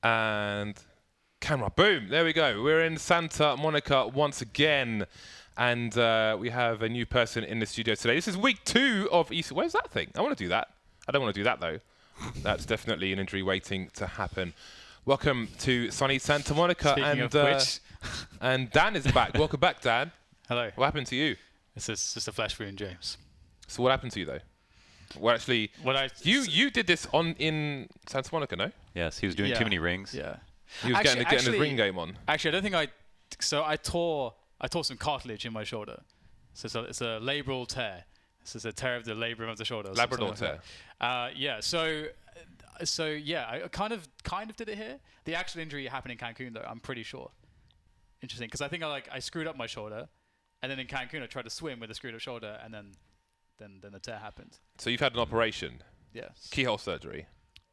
And camera, boom, there we go. We're in Santa Monica once again. And we have a new person in the studio today. This is week 2 of ECS. Where's that thing? I want to do that. I don't want to do that, though. That's definitely an injury waiting to happen. Welcome to sunny Santa Monica. Speaking of which. And Dan is back. Welcome back, Dan. Hello. What happened to you? This is just a flash wound, James. So what happened to you, though? Well, actually, you did this in Santa Monica, no? Yes, he was doing too many rings. Yeah. He was getting his ring game on. Actually, I don't think I tore some cartilage in my shoulder. So it's a labral tear. This is a tear of the labrum of the shoulder. Labrador tear. Yeah. So yeah, I kind of did it here. The actual injury happened in Cancun, though. I'm pretty sure. Interesting, because I think I screwed up my shoulder, and then in Cancun I tried to swim with a screwed up shoulder, and then the tear happened. So you've had an operation. Yes. Keyhole surgery.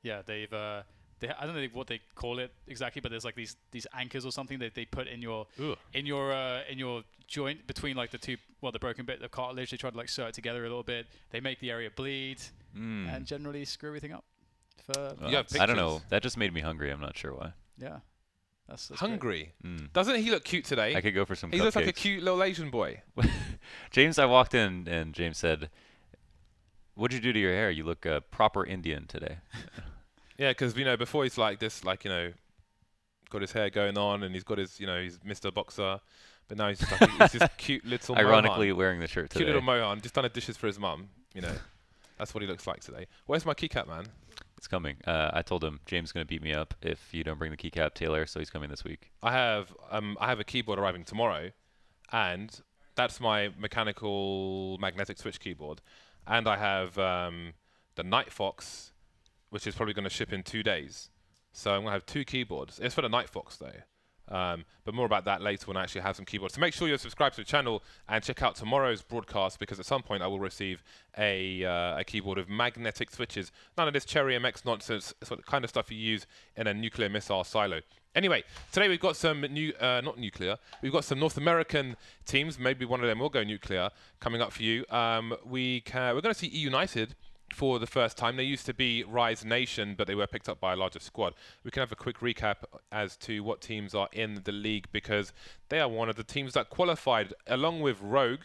Yeah, I don't know what they call it exactly, but there's like these anchors or something that they put in your joint between like the broken bit of cartilage. They try to like sew it together a little bit. They make the area bleed and generally screw everything up. I don't know. That just made me hungry. I'm not sure why. Yeah. That's hungry. Doesn't he look cute today? I could go for some. He looks like a cute little Asian boy. James, I walked in and James said, "What'd you do to your hair? You look proper Indian today." Yeah, because before he's like this, got his hair going on, and he's got his, he's Mr. Boxer, but now he's just like he's this cute little. Ironically, Mohan. wearing the shirt today. Cute little Mohan, just done the dishes for his mum. That's what he looks like today. Where's my keycap, man? It's coming. I told him James is gonna beat me up if you don't bring the keycap, Taylor. So he's coming this week. I have a keyboard arriving tomorrow, and that's my mechanical magnetic switch keyboard, and I have the Night Fox, which is probably going to ship in 2 days. So I'm going to have 2 keyboards. It's for the Night Fox, though. But more about that later when I actually have some keyboards. So make sure you're subscribed to the channel and check out tomorrow's broadcast, because at some point I will receive a keyboard with magnetic switches. None of this Cherry MX nonsense. It's the kind of stuff you use in a nuclear missile silo. Anyway, today we've got some not nuclear. We've got some North American teams. Maybe one of them will go nuclear coming up for you. We're going to see E United for the first time. They used to be Rise Nation, but they were picked up by a larger squad. We can have a quick recap as to what teams are in the league, because they are one of the teams that qualified, along with Rogue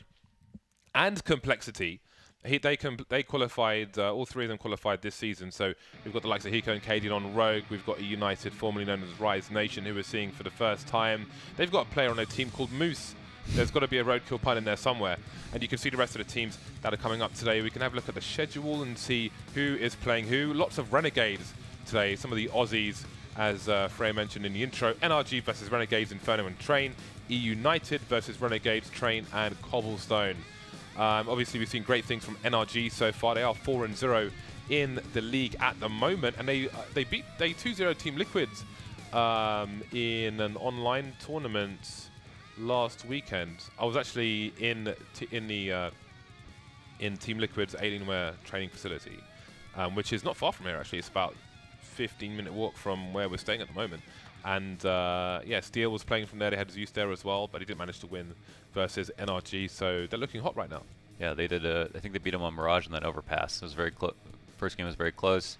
and Complexity. They qualified, all 3 of them qualified this season. So we've got the likes of Hiko and Cadian on Rogue. We've got United, formerly known as Rise Nation, who we're seeing for the first time. They've got a player on their team called Moose. There's got to be a roadkill pun in there somewhere. And you can see the rest of the teams that are coming up today. We can have a look at the schedule and see who is playing who. Lots of Renegades today. Some of the Aussies, as Freya mentioned in the intro. NRG versus Renegades, Inferno and Train. E United versus Renegades, Train and Cobblestone. Obviously, we've seen great things from NRG so far. They are 4-0 in the league at the moment. And they beat 2-0 Team Liquids in an online tournament last weekend. I was actually in Team Liquid's Alienware training facility, which is not far from here actually. It's about 15-minute walk from where we're staying at the moment. And yeah, Steel was playing from there. They had Zeus there as well, but he didn't manage to win versus NRG, so they're looking hot right now. Yeah, they did. I think they beat them on Mirage in that overpass. It was very close. First game was very close,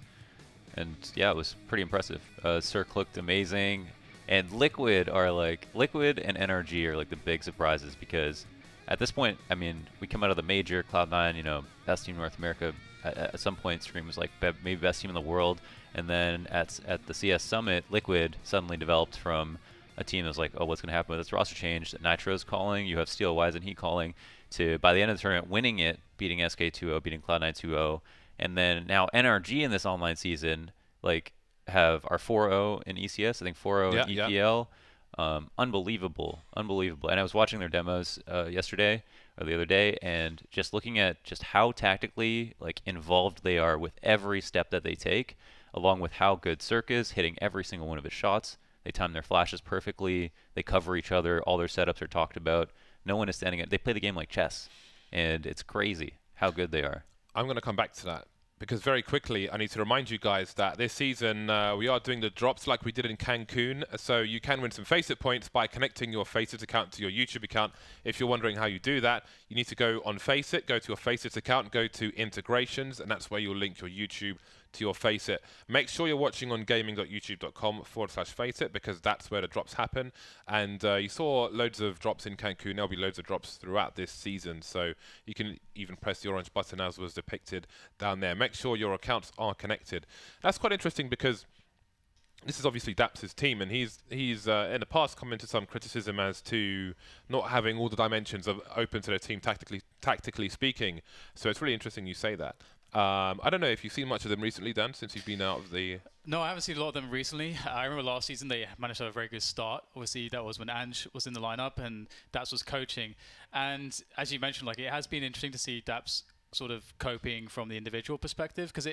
and yeah, it was pretty impressive. Cirque looked amazing. And Liquid and NRG are like the big surprises, because at this point, I mean, we come out of the major, Cloud9, best team in North America. At some point, Stream was like maybe best team in the world. And then at the CS Summit, Liquid suddenly developed from a team that was like, oh, what's going to happen with this roster change? Nitro's calling, you have Steel, Wise, and he calling, to by the end of the tournament winning it, beating SK 2-0, beating Cloud9 2-0. And then now NRG in this online season, have our 4-0 in ECS, I think 4-0 in EPL. Unbelievable. And I was watching their demos yesterday or the other day, and just looking at just how tactically involved they are with every step that they take, along with how good Cirque is, hitting every single one of his shots. They time their flashes perfectly. They cover each other. All their setups are talked about. No one is standing up. They play the game like chess, and it's crazy how good they are. I'm going to come back to that, because very quickly I need to remind you guys that this season we are doing the drops like we did in Cancun. So you can win some FACEIT points by connecting your FACEIT account to your YouTube account. If you're wondering how you do that, you need to go on FACEIT, go to your FACEIT account, go to integrations, and that's where you'll link your YouTube to your FACEIT. Make sure you're watching on gaming.youtube.com/FACEIT because that's where the drops happen. And you saw loads of drops in Cancun. There'll be loads of drops throughout this season. So you can even press the orange button as was depicted down there. Make sure your accounts are connected. That's quite interesting because this is obviously Daps' team, and he's in the past come into some criticism as to not having all the dimensions open to the team tactically speaking. So it's really interesting you say that. I don't know if you've seen much of them recently, Dan, since you've been out of the... No, I haven't seen a lot of them recently. I remember last season they managed to have a very good start. Obviously, that was when Ange was in the lineup and Daps was coaching. And as you mentioned, like, it has been interesting to see Daps sort of coping from the individual perspective, because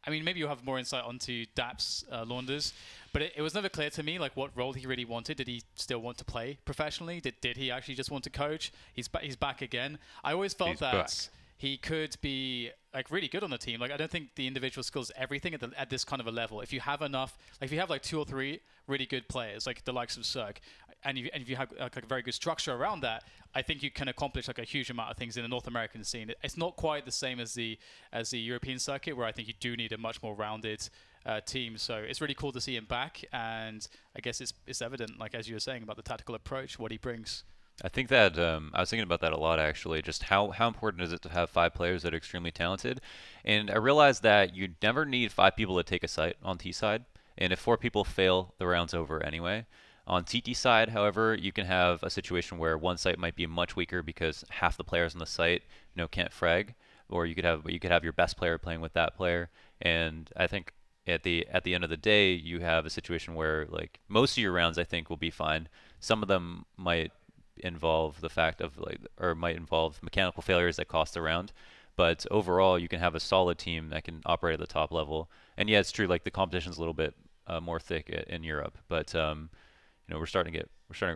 I mean, maybe you'll have more insight onto Daps Launders, but it was never clear to me like what role he really wanted. Did he still want to play professionally? Did he actually just want to coach? He's back again. I always felt that he could be like really good on the team. Like, I don't think the individual skills everything at this kind of a level. If you have enough, like if you have like 2 or 3 really good players, like the likes of Cirque, and if you have like a very good structure around that, I think you can accomplish like a huge amount of things in the North American scene. It's not quite the same as the European circuit, where I think you do need a much more rounded team. So it's really cool to see him back, and I guess it's evident, like as you were saying, about the tactical approach, what he brings. I think that I was thinking about that a lot, actually, just how important is it to have 5 players that are extremely talented. And I realized that you never need 5 people to take a site on T side, and if 4 people fail, the round's over anyway. On TT side, however, you can have a situation where one site might be much weaker because half the players on the site, can't frag, or you could have your best player playing with that player. And I think at the end of the day, you have a situation where like most of your rounds, I think, will be fine. Some of them might involve the fact of might involve mechanical failures that cost the round. But overall, you can have a solid team that can operate at the top level. And yeah, it's true, like the competition's a little bit more thick in Europe, but we're starting to get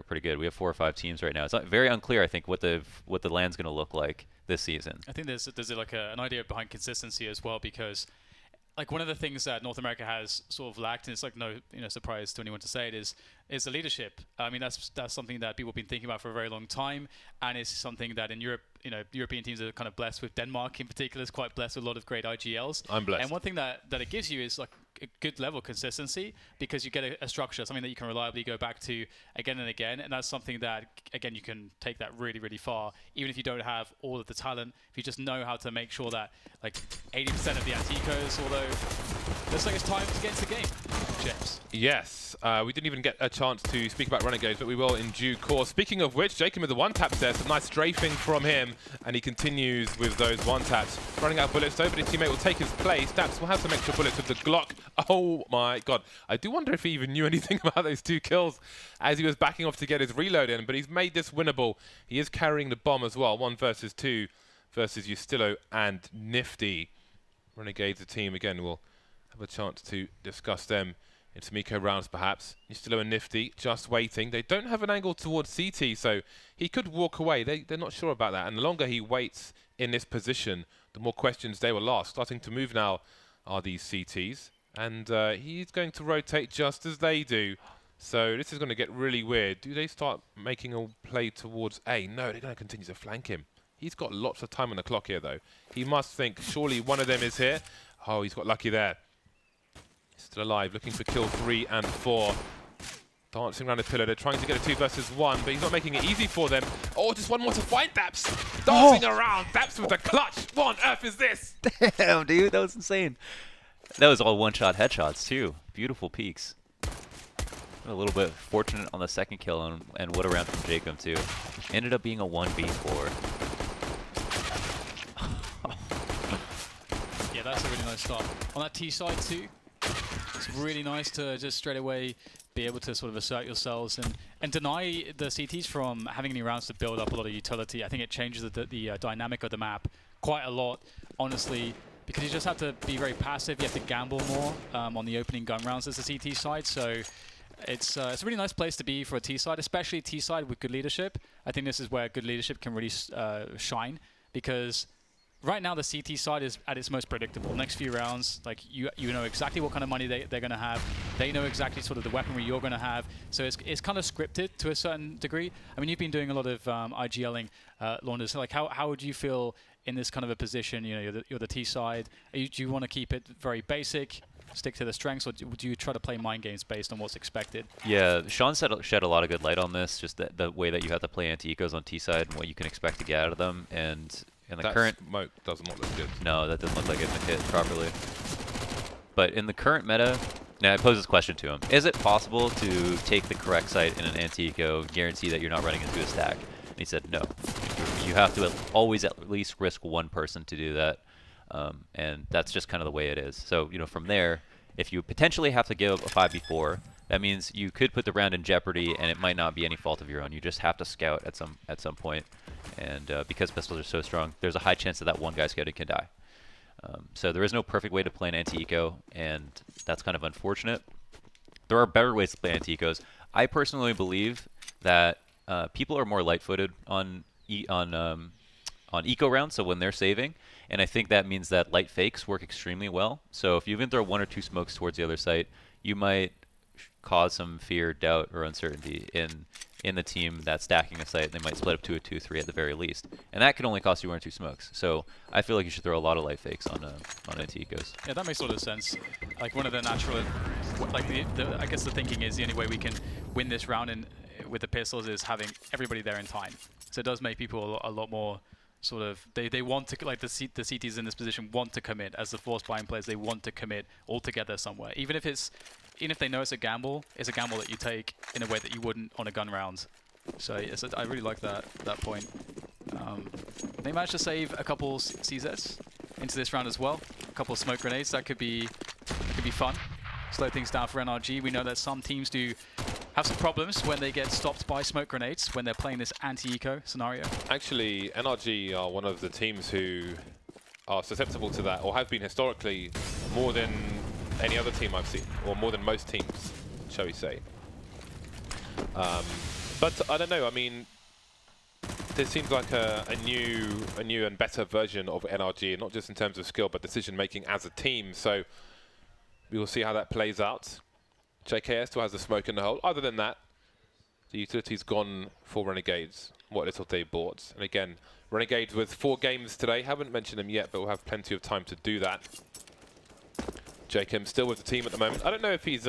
pretty good. We have 4 or 5 teams right now. It's very unclear, I think, what the land's going to look like this season. I think there's like an idea behind consistency as well, because like one of the things that North America has sort of lacked, and it's like no surprise to anyone to say it, is the leadership. I mean, that's something that people have been thinking about for a very long time, and it's something that in Europe, European teams are kind of blessed with. Denmark in particular is quite blessed with a lot of great IGLs. I'm blessed. And one thing that it gives you is like a good level of consistency, because you get a structure, something that you can reliably go back to again and again, and that's something that, again, you can take that really, really far, even if you don't have all of the talent. If you just know how to make sure that like 80% of the Anticos, although looks like it's time to get into the game, James. Yes, we didn't even get a chance to speak about Renegades, but we will in due course. Speaking of which, Jacob with the 1-taps there, some nice strafing from him, and he continues with those 1-taps. Running out of bullets though, but his teammate will take his place. Daps will have some extra bullets with the Glock. Oh my god, I do wonder if he even knew anything about those 2 kills as he was backing off to get his reload in, but he's made this winnable. He is carrying the bomb as well, 1 versus 2 versus Justillo and Nifty. Renegades, the team, again, will have a chance to discuss them in some eco rounds perhaps. Justillo and Nifty just waiting. They don't have an angle towards CT, so he could walk away. They're not sure about that, and the longer he waits in this position, the more questions they will ask. Starting to move now are these CTs, and he's going to rotate just as they do. So this is going to get really weird. Do they start making a play towards A? No, they're going to continue to flank him. He's got lots of time on the clock here, though. He must think, surely one of them is here. Oh, he's got lucky there. Still alive, looking for kill 3 and 4. Dancing around the pillar. They're trying to get a 2 versus 1, but he's not making it easy for them. Oh, just one more to find Daps. Dancing around. Daps with the clutch. What on earth is this? Damn, dude, that was insane. That was all one-shot headshots, too. Beautiful peaks. A little bit fortunate on the second kill, and what a round from Jacob, too. Ended up being a 1v4. Yeah, that's a really nice start. On that T side, too, it's really nice to just straight away be able to sort of assert yourselves and deny the CTs from having any rounds to build up a lot of utility. I think it changes the dynamic of the map quite a lot, honestly, because you just have to be very passive. You have to gamble more on the opening gun rounds as the CT side. So it's a really nice place to be for a T side, especially T side with good leadership. I think this is where good leadership can really shine, because right now the CT side is at its most predictable. Next few rounds, like you know exactly what kind of money they're going to have. They know exactly sort of the weaponry you're going to have. So it's kind of scripted to a certain degree. I mean, you've been doing a lot of IGLing, Launders. So like how would you feel in this kind of a position? You know, you're the T side. Do you want to keep it very basic, stick to the strengths, or do you try to play mind games based on what's expected? Yeah, Sean shed a lot of good light on this, just the way that you have to play anti-ecos on T side and what you can expect to get out of them. And in the current smoke does not look good. No, that doesn't look like it hit properly. But in the current meta, now I pose this question to him: is it possible to take the correct site in an anti-eco, guarantee that you're not running into a stack? And he said no. You have to always at least risk one person to do that. And that's just kind of the way it is. So, you know, from there, if you potentially have to give a 5v4, that means you could put the round in jeopardy, and it might not be any fault of your own. You just have to scout at some point. And because pistols are so strong, there's a high chance that one guy scouted can die. So there is no perfect way to play an anti-eco, and that's kind of unfortunate. There are better ways to play anti-ecos. I personally believe that people are more light-footed on eco rounds, so when they're saving. And I think that means that light fakes work extremely well. So if you even throw 1 or 2 smokes towards the other site, you might cause some fear, doubt, or uncertainty in the team that's stacking a site. They might split up to a 2-3 at the very least. And that can only cost you 1 or 2 smokes. So I feel like you should throw a lot of light fakes on anti-ecos. Yeah, that makes a lot of sense. Like one of the natural, like I guess the thinking is the only way we can win this round with the pistols is having everybody there in time. So it does make people a lot more sort of, they want to, like the CTs in this position want to commit. As the force buying players, they want to commit all together somewhere. Even if they know it's a gamble that you take in a way that you wouldn't on a gun round. So yes, I really like that point. They managed to save a couple CZs into this round as well. A couple of smoke grenades. That could be fun. Slow things down for NRG. We know that some teams do have some problems when they get stopped by smoke grenades when they're playing this anti-eco scenario. Actually, NRG are one of the teams who are susceptible to that, or have been historically, more than any other team I've seen, or more than most teams, shall we say. But I don't know, I mean, this seems like a new and better version of NRG, not just in terms of skill, but decision making as a team. So we will see how that plays out. JKS still has the smoke in the hole. Other than that, the utility's gone for Renegades, what little they bought. And again, Renegades with 4 games today. Haven't mentioned them yet, but we'll have plenty of time to do that. Jacob still with the team at the moment. I don't know if he's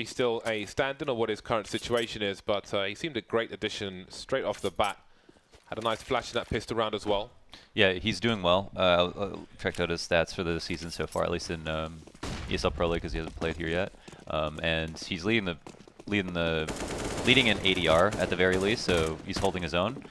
still a stand-in or what his current situation is, but he seemed a great addition straight off the bat. Had a nice flash in that pistol round as well. Yeah, he's doing well. I checked out his stats for the season so far, at least in ESL Pro League, because he hasn't played here yet. And he's leading in ADR at the very least, so he's holding his own.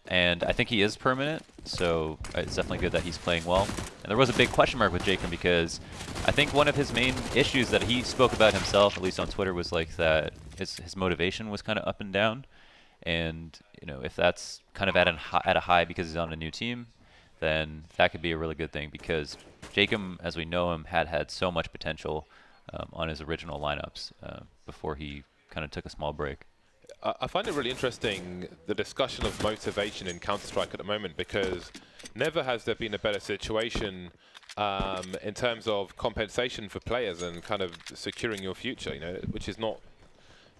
And I think he is permanent, so it's definitely good that he's playing well. And there was a big question mark with Jacob because I think one of his main issues that he spoke about himself, at least on Twitter, was like that his motivation was kind of up and down. And you know, if that's kind of at a high because he's on a new team, then that could be a really good thing because Jacob, as we know him, had so much potential on his original lineups before he kind of took a small break. I find it really interesting, the discussion of motivation in Counter-Strike at the moment, because never has there been a better situation in terms of compensation for players and kind of securing your future, you know, which is not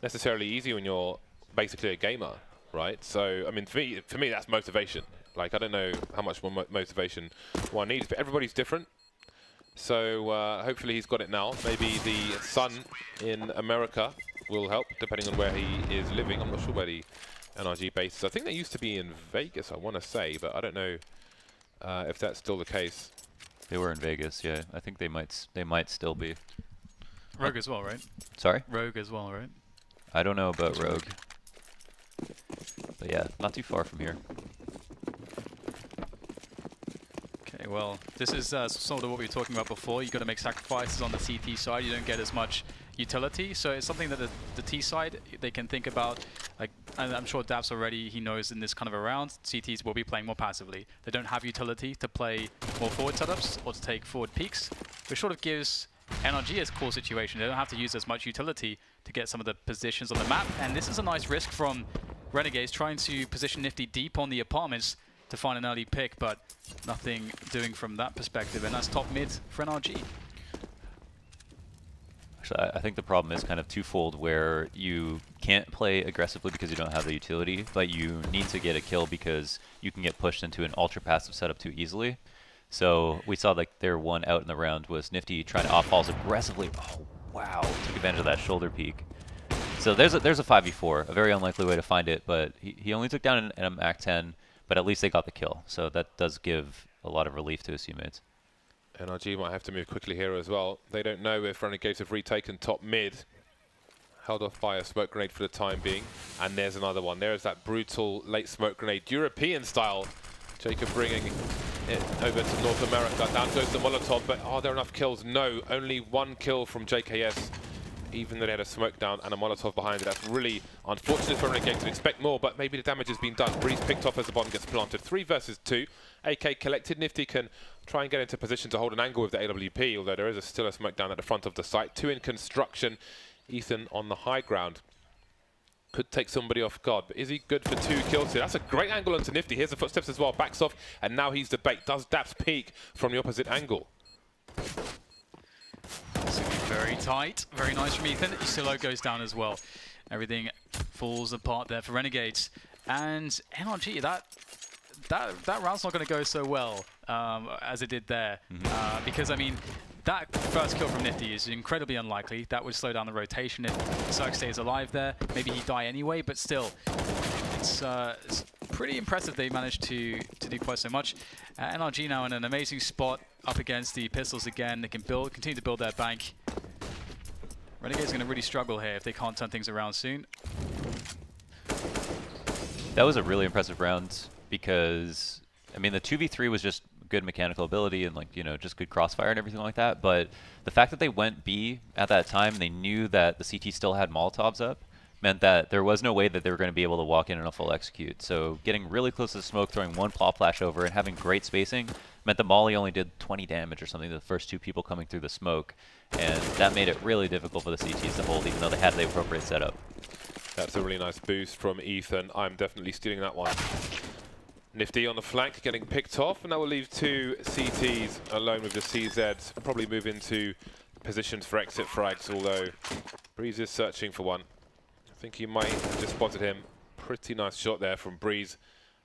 necessarily easy when you're basically a gamer, right? So, I mean, for me, that's motivation. Like, I don't know how much more motivation one needs, but everybody's different. So, hopefully he's got it now. Maybe the sun in America will help, depending on where he is living. I'm not sure where the NRG base is. I think they used to be in Vegas, I want to say, but I don't know if that's still the case. They were in Vegas, yeah. I think they might still be. Rogue as well, right? Sorry? Rogue as well, right? I don't know about Rogue. But yeah, not too far from here. Okay, well, this is sort of what we were talking about before. You've got to make sacrifices on the CT side. You don't get as much utility, so it's something that the T side they can think about. Like, and I'm sure Davs already, he knows in this kind of a round, CTs will be playing more passively. They don't have utility to play more forward setups or to take forward peaks, which sort of gives NRG a cool situation. They don't have to use as much utility to get some of the positions on the map, and this is a nice risk from Renegades trying to position Nifty deep on the apartments to find an early pick, but nothing doing from that perspective, and that's top mid for NRG. Actually, I think the problem is kind of twofold, where you can't play aggressively because you don't have the utility, but you need to get a kill because you can get pushed into an ultra passive setup too easily. So we saw like their one out in the round was Nifty trying to off-balls aggressively. Oh, wow. Took advantage of that shoulder peek. So there's a 5v4, a very unlikely way to find it, but he only took down an Mac-10, but at least they got the kill. So that does give a lot of relief to his teammates. NRG might have to move quickly here as well. They don't know if Renegades have retaken top mid. Held off by a smoke grenade for the time being. And there's another one. There's that brutal late smoke grenade, European style. Jacob bringing it over to North America. Down goes the Molotov, but are there enough kills? No, only one kill from JKS. Even though they had a smoke down and a Molotov behind it. That's really unfortunate for Renegades to expect more, but maybe the damage has been done. Breeze picked off as the bomb gets planted. 3 versus 2. AK collected. Nifty can try and get into position to hold an angle with the AWP, although there is still a smoke down at the front of the site. 2 in construction. Ethan on the high ground. Could take somebody off guard, but is he good for 2 kills here? That's a great angle onto Nifty. Here's the footsteps as well. Backs off, and now he's the bait. Does Daps peek from the opposite angle? Very tight. Very nice from Ethan. Silo goes down as well. Everything falls apart there for Renegades. And NRG, that round's not going to go so well as it did there. Because, I mean, that first kill from Nifty is incredibly unlikely. That would slow down the rotation if Cirque stays alive there. Maybe he'd die anyway, but still, it's pretty impressive they managed to do quite so much. NRG now in an amazing spot up against the pistols again. They can continue to build their bank. Renegade's going to really struggle here if they can't turn things around soon. That was a really impressive round because, I mean, the 2v3 was just good mechanical ability and, like, you know, just good crossfire and everything like that. But the fact that they went B at that time, they knew that the CT still had Molotovs up, meant that there was no way that they were going to be able to walk in on a full execute. So getting really close to the smoke, throwing one plop flash over, and having great spacing meant that Molly only did 20 damage or something to the first 2 people coming through the smoke. And that made it really difficult for the CTs to hold, even though they had the appropriate setup. That's a really nice boost from Ethan. I'm definitely stealing that one. Nifty on the flank, getting picked off, and that will leave 2 CTs alone with the CZ. Probably move into positions for exit frags, although Breeze is searching for one. I think he might have just spotted him. Pretty nice shot there from Breeze,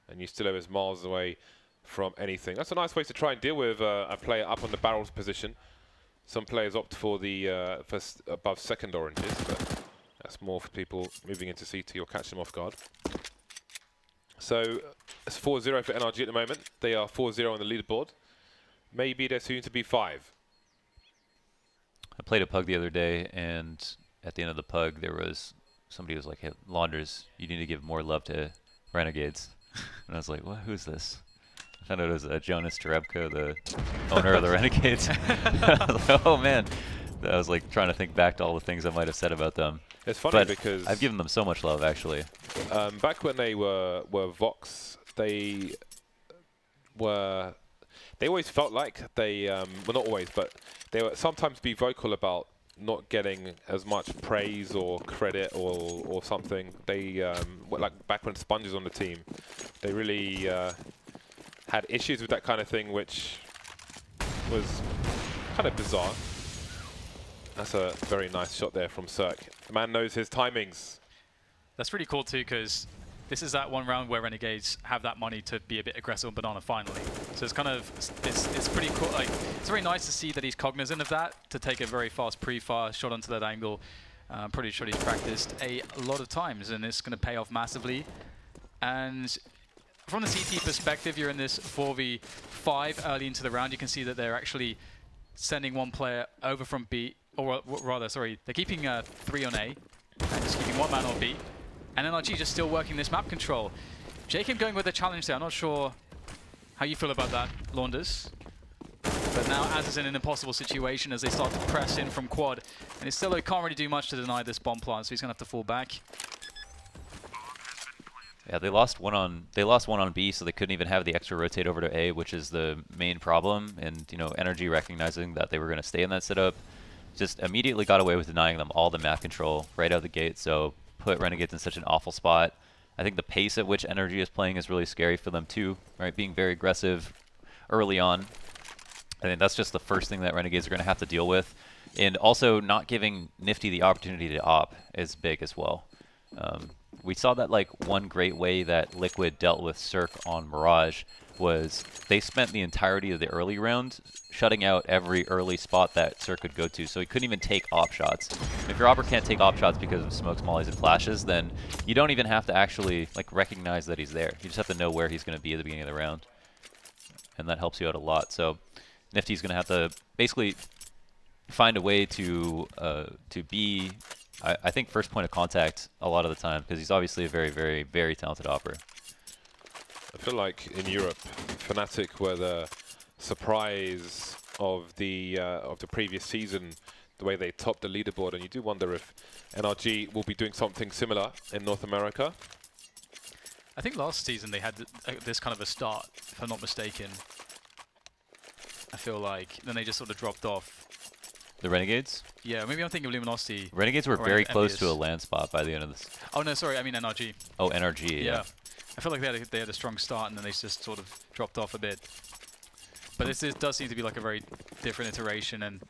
and Ustillo is miles away from anything. That's a nice way to try and deal with a player up on the barrels position. Some players opt for the first above second oranges, but that's more for people moving into CT or catch them off guard. So it's 4-0 for NRG at the moment. They are 4-0 on the leaderboard. Maybe they're soon to be 5. I played a pug the other day, and at the end of the pug, there was somebody who was like, "Hey, Launders, you need to give more love to Renegades." And I was like, "What? Who's this?" I found out it was Jonas Terebko, the owner of the Renegades. I was like, oh man. I was like trying to think back to all the things I might have said about them. It's funny but because I've given them so much love, actually. Back when they were Vox, they always felt like they well, not always, but they would sometimes be vocal about not getting as much praise or credit or something. They like back when Sponge was on the team, they really had issues with that kind of thing, which was kind of bizarre. That's a very nice shot there from Cirque. The man knows his timings. That's really cool too, because this is that one round where Renegades have that money to be a bit aggressive on Banana finally. So it's kind of, it's pretty cool. Like, it's very nice to see that he's cognizant of that, to take a very fast pre-fire shot onto that angle. I'm pretty sure he's practiced a lot of times, and it's going to pay off massively. And from the CT perspective, you're in this 4v5 early into the round. You can see that they're actually sending one player over from B, or rather, sorry, they're keeping 3 on A, and just keeping 1 man on B. And NRG just still working this map control. Jacob going with a challenge there. I'm not sure how you feel about that, Launders. But now Az is in an impossible situation as they start to press in from quad. And Istillo can't really do much to deny this bomb plant, so he's going to have to fall back. Yeah, they lost one on B, so they couldn't even have the extra rotate over to A, which is the main problem. And, you know, NRG recognizing that they were going to stay in that setup, just immediately got away with denying them all the map control right out the gate. So put Renegades in such an awful spot. I think the pace at which NRG is playing is really scary for them too, right? Being very aggressive early on. I think that's just the first thing that Renegades are going to have to deal with. And also not giving Nifty the opportunity to op is big as well. We saw that like one great way that Liquid dealt with Cirque on Mirage was they spent the entirety of the early round shutting out every early spot that Cirque could go to, so he couldn't even take op shots. If your opper can't take op shots because of smokes, mollies, and flashes, then you don't even have to actually like recognize that he's there. You just have to know where he's going to be at the beginning of the round, and that helps you out a lot. So Nifty's going to have to basically find a way to be, I think, first point of contact a lot of the time, because he's obviously a very, very, very talented operator. I feel like in Europe, Fnatic were the surprise of the previous season, the way they topped the leaderboard, and you do wonder if NRG will be doing something similar in North America. I think last season they had this kind of a start, if I'm not mistaken. I feel like then they just sort of dropped off. The Renegades? Yeah, maybe I'm thinking of Luminosity. Renegades were very close to a land spot by the end of this. Oh no, sorry, I mean NRG. Oh, NRG, yeah. I feel like they had a strong start and then they just sort of dropped off a bit. But this does seem to be like a very different iteration, and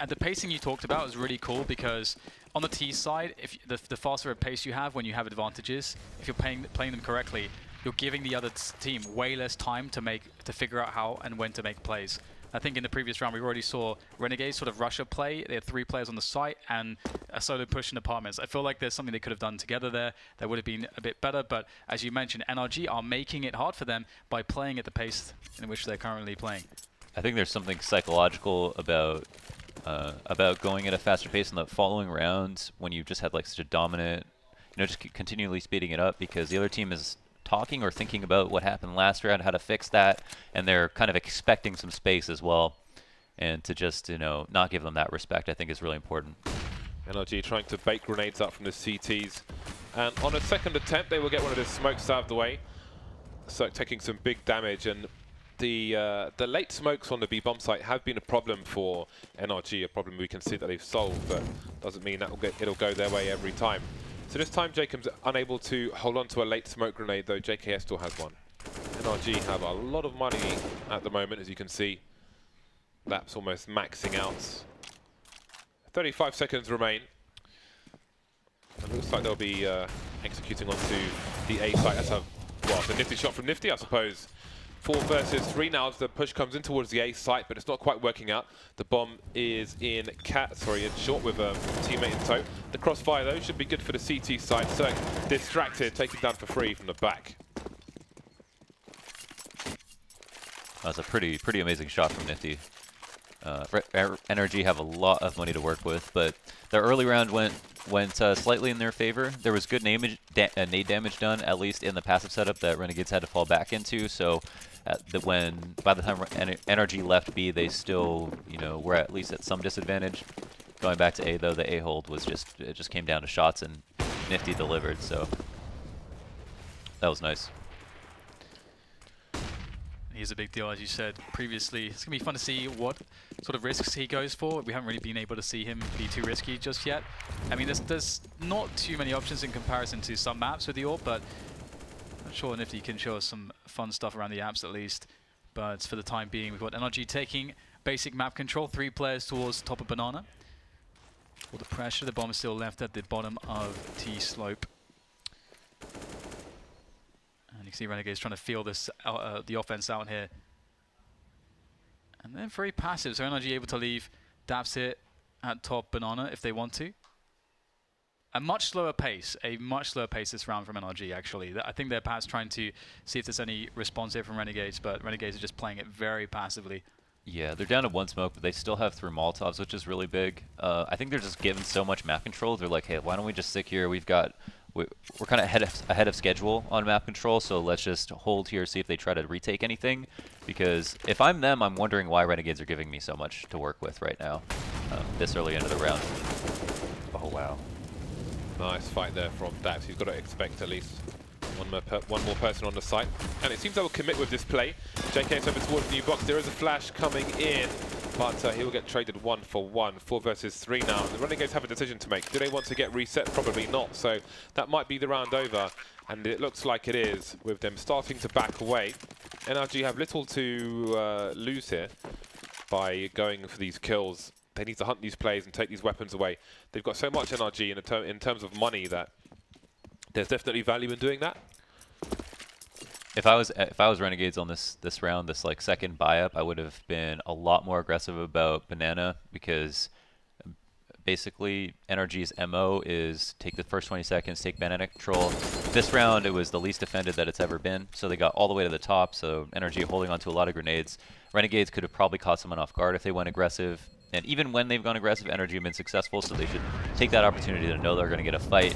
the pacing you talked about is really cool, because on the T side, if the faster a pace you have when you have advantages, if you're playing them correctly, you're giving the other team way less time to figure out how and when to make plays. I think in the previous round we already saw Renegades sort of rush a play. They had 3 players on the site and a solo push in apartments. I feel like there's something they could have done together there that would have been a bit better, but as you mentioned, NRG are making it hard for them by playing at the pace in which they're currently playing. I think there's something psychological about going at a faster pace in the following rounds when you've just had like such a dominant, just continually speeding it up, because the other team is talking or thinking about what happened last round, how to fix that, and they're kind of expecting some space as well. And to just, not give them that respect, I think is really important. NRG trying to bait grenades up from the CTs. And on a second attempt, they will get one of the smokes out of the way. So taking some big damage, and the late smokes on the B bomb site have been a problem for NRG, a problem we can see that they've solved, but doesn't mean that it'll go their way every time. So this time Jacob's unable to hold on to a late smoke grenade, though JKS still has one. NRG have a lot of money at the moment, as you can see. Laps almost maxing out. 35 seconds remain. It looks like they'll be executing onto the A site. That's a nifty shot from Nifty, I suppose. 4 versus 3 now as the push comes in towards the A site, but it's not quite working out. The bomb is in short with a teammate in tow. The crossfire though should be good for the CT side. So distracted, taken down for free from the back. That's a pretty amazing shot from Nifty. NRG have a lot of money to work with, but their early round went slightly in their favor. There was good nade damage done, at least in the passive setup that Renegades had to fall back into. So by the time NRG left B, they still were at least at some disadvantage. Going back to A though, the A hold was it just came down to shots, and Nifty delivered. So that was nice. He's a big deal, as you said previously. It's going to be fun to see what sort of risks he goes for. We haven't really been able to see him be too risky just yet. I mean, there's not too many options in comparison to some maps with the AWP, but I'm sure Nifty can show us some fun stuff around the apps at least. But for the time being, we've got NRG taking basic map control, 3 players towards top of Banana. All the pressure, the bomb is still left at the bottom of T slope. And you can see Renegades trying to feel this the offense out here. And they're very passive, so NRG able to leave Dabs here at top Banana if they want to. A much slower pace this round from NRG actually. I think they're perhaps trying to see if there's any response here from Renegades, but Renegades are just playing it very passively. Yeah, they're down to 1 smoke, but they still have 3 Molotovs, which is really big. I think they're just given so much map control. They're like, hey, why don't we just stick here? We're kind of ahead of schedule on map control, so let's just hold here, see if they try to retake anything. Because if I'm them, I'm wondering why Renegades are giving me so much to work with right now, this early into the round. Oh, wow. Nice fight there from Dax. He's got to expect at least one more person on the site. And it seems they will commit with this play. JK's over towards the new box. There is a flash coming in, but he will get traded 1-for-1. 4 versus 3 now. The Renegades have a decision to make. Do they want to get reset? Probably not. So that might be the round over. And it looks like it is, with them starting to back away. NRG have little to lose here by going for these kills. they need to hunt these plays and take these weapons away. They've got so much NRG in terms of money that there's definitely value in doing that. If I was Renegades on this round, this like second buy up, I would have been a lot more aggressive about Banana, because basically NRG's MO is take the first 20 seconds, take Banana control. This round it was the least defended that it's ever been, so they got all the way to the top, so NRG holding on to a lot of grenades. Renegades could have probably caught someone off guard if they went aggressive, and even when they've gone aggressive, NRG have been successful, so they should take that opportunity to know they're going to get a fight.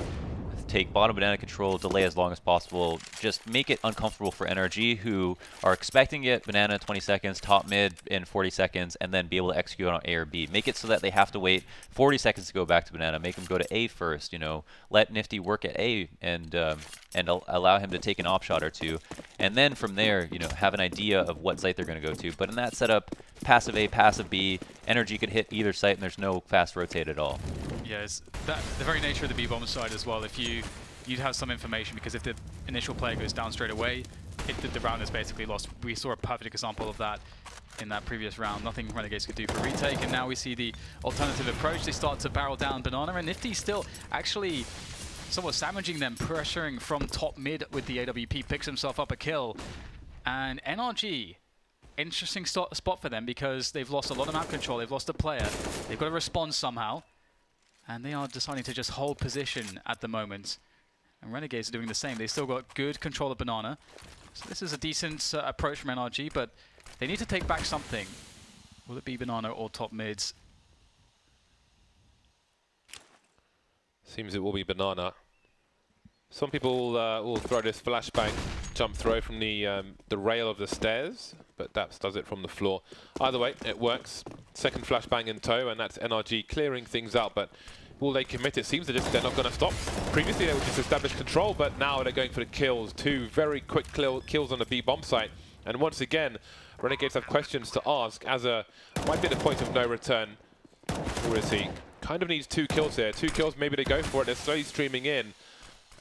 Take bottom Banana control, delay as long as possible, just make it uncomfortable for NRG, who are expecting to get Banana 20 seconds, top mid in 40 seconds, and then be able to execute on A or B. Make it so that they have to wait 40 seconds to go back to Banana. Make them go to A first, you know, let Nifty work at A and allow him to take an op shot or two. And then from there, you know, have an idea of what site they're going to go to. But in that setup, passive A, passive B, NRG could hit either site and there's no fast rotate at all. Yeah, it's the very nature of the B-bomb side as well. If you'd have some information, because if the initial player goes down straight away, the round is basically lost. We saw a perfect example of that in that previous round. Nothing Renegades could do for retake, and now we see the alternative approach. They start to barrel down Banana, and Nifty still actually somewhat sandwiching them, pressuring from top mid with the AWP, picks himself up a kill. And NRG, interesting spot for them, because they've lost a lot of map control, they've lost a player, they've got to respond somehow, and they are deciding to just hold position at the moment. And Renegades are doing the same. They still got good control of Banana. So this is a decent approach from NRG, but they need to take back something. Will it be Banana or top mids? Seems it will be Banana. Some people will throw this flashbang jump throw from the rail of the stairs, but Daps does it from the floor. Either way, it works. Second flashbang in tow, and that's NRG clearing things out, but will they commit? It seems they're not going to stop. Previously, they would just establish control, but now they're going for the kills. Two very quick kills on the B-bomb site. And once again, Renegades have questions to ask, as might be the point of no return. Where is he? Kind of needs 2 kills here. 2 kills, maybe they go for it. They're slowly streaming in.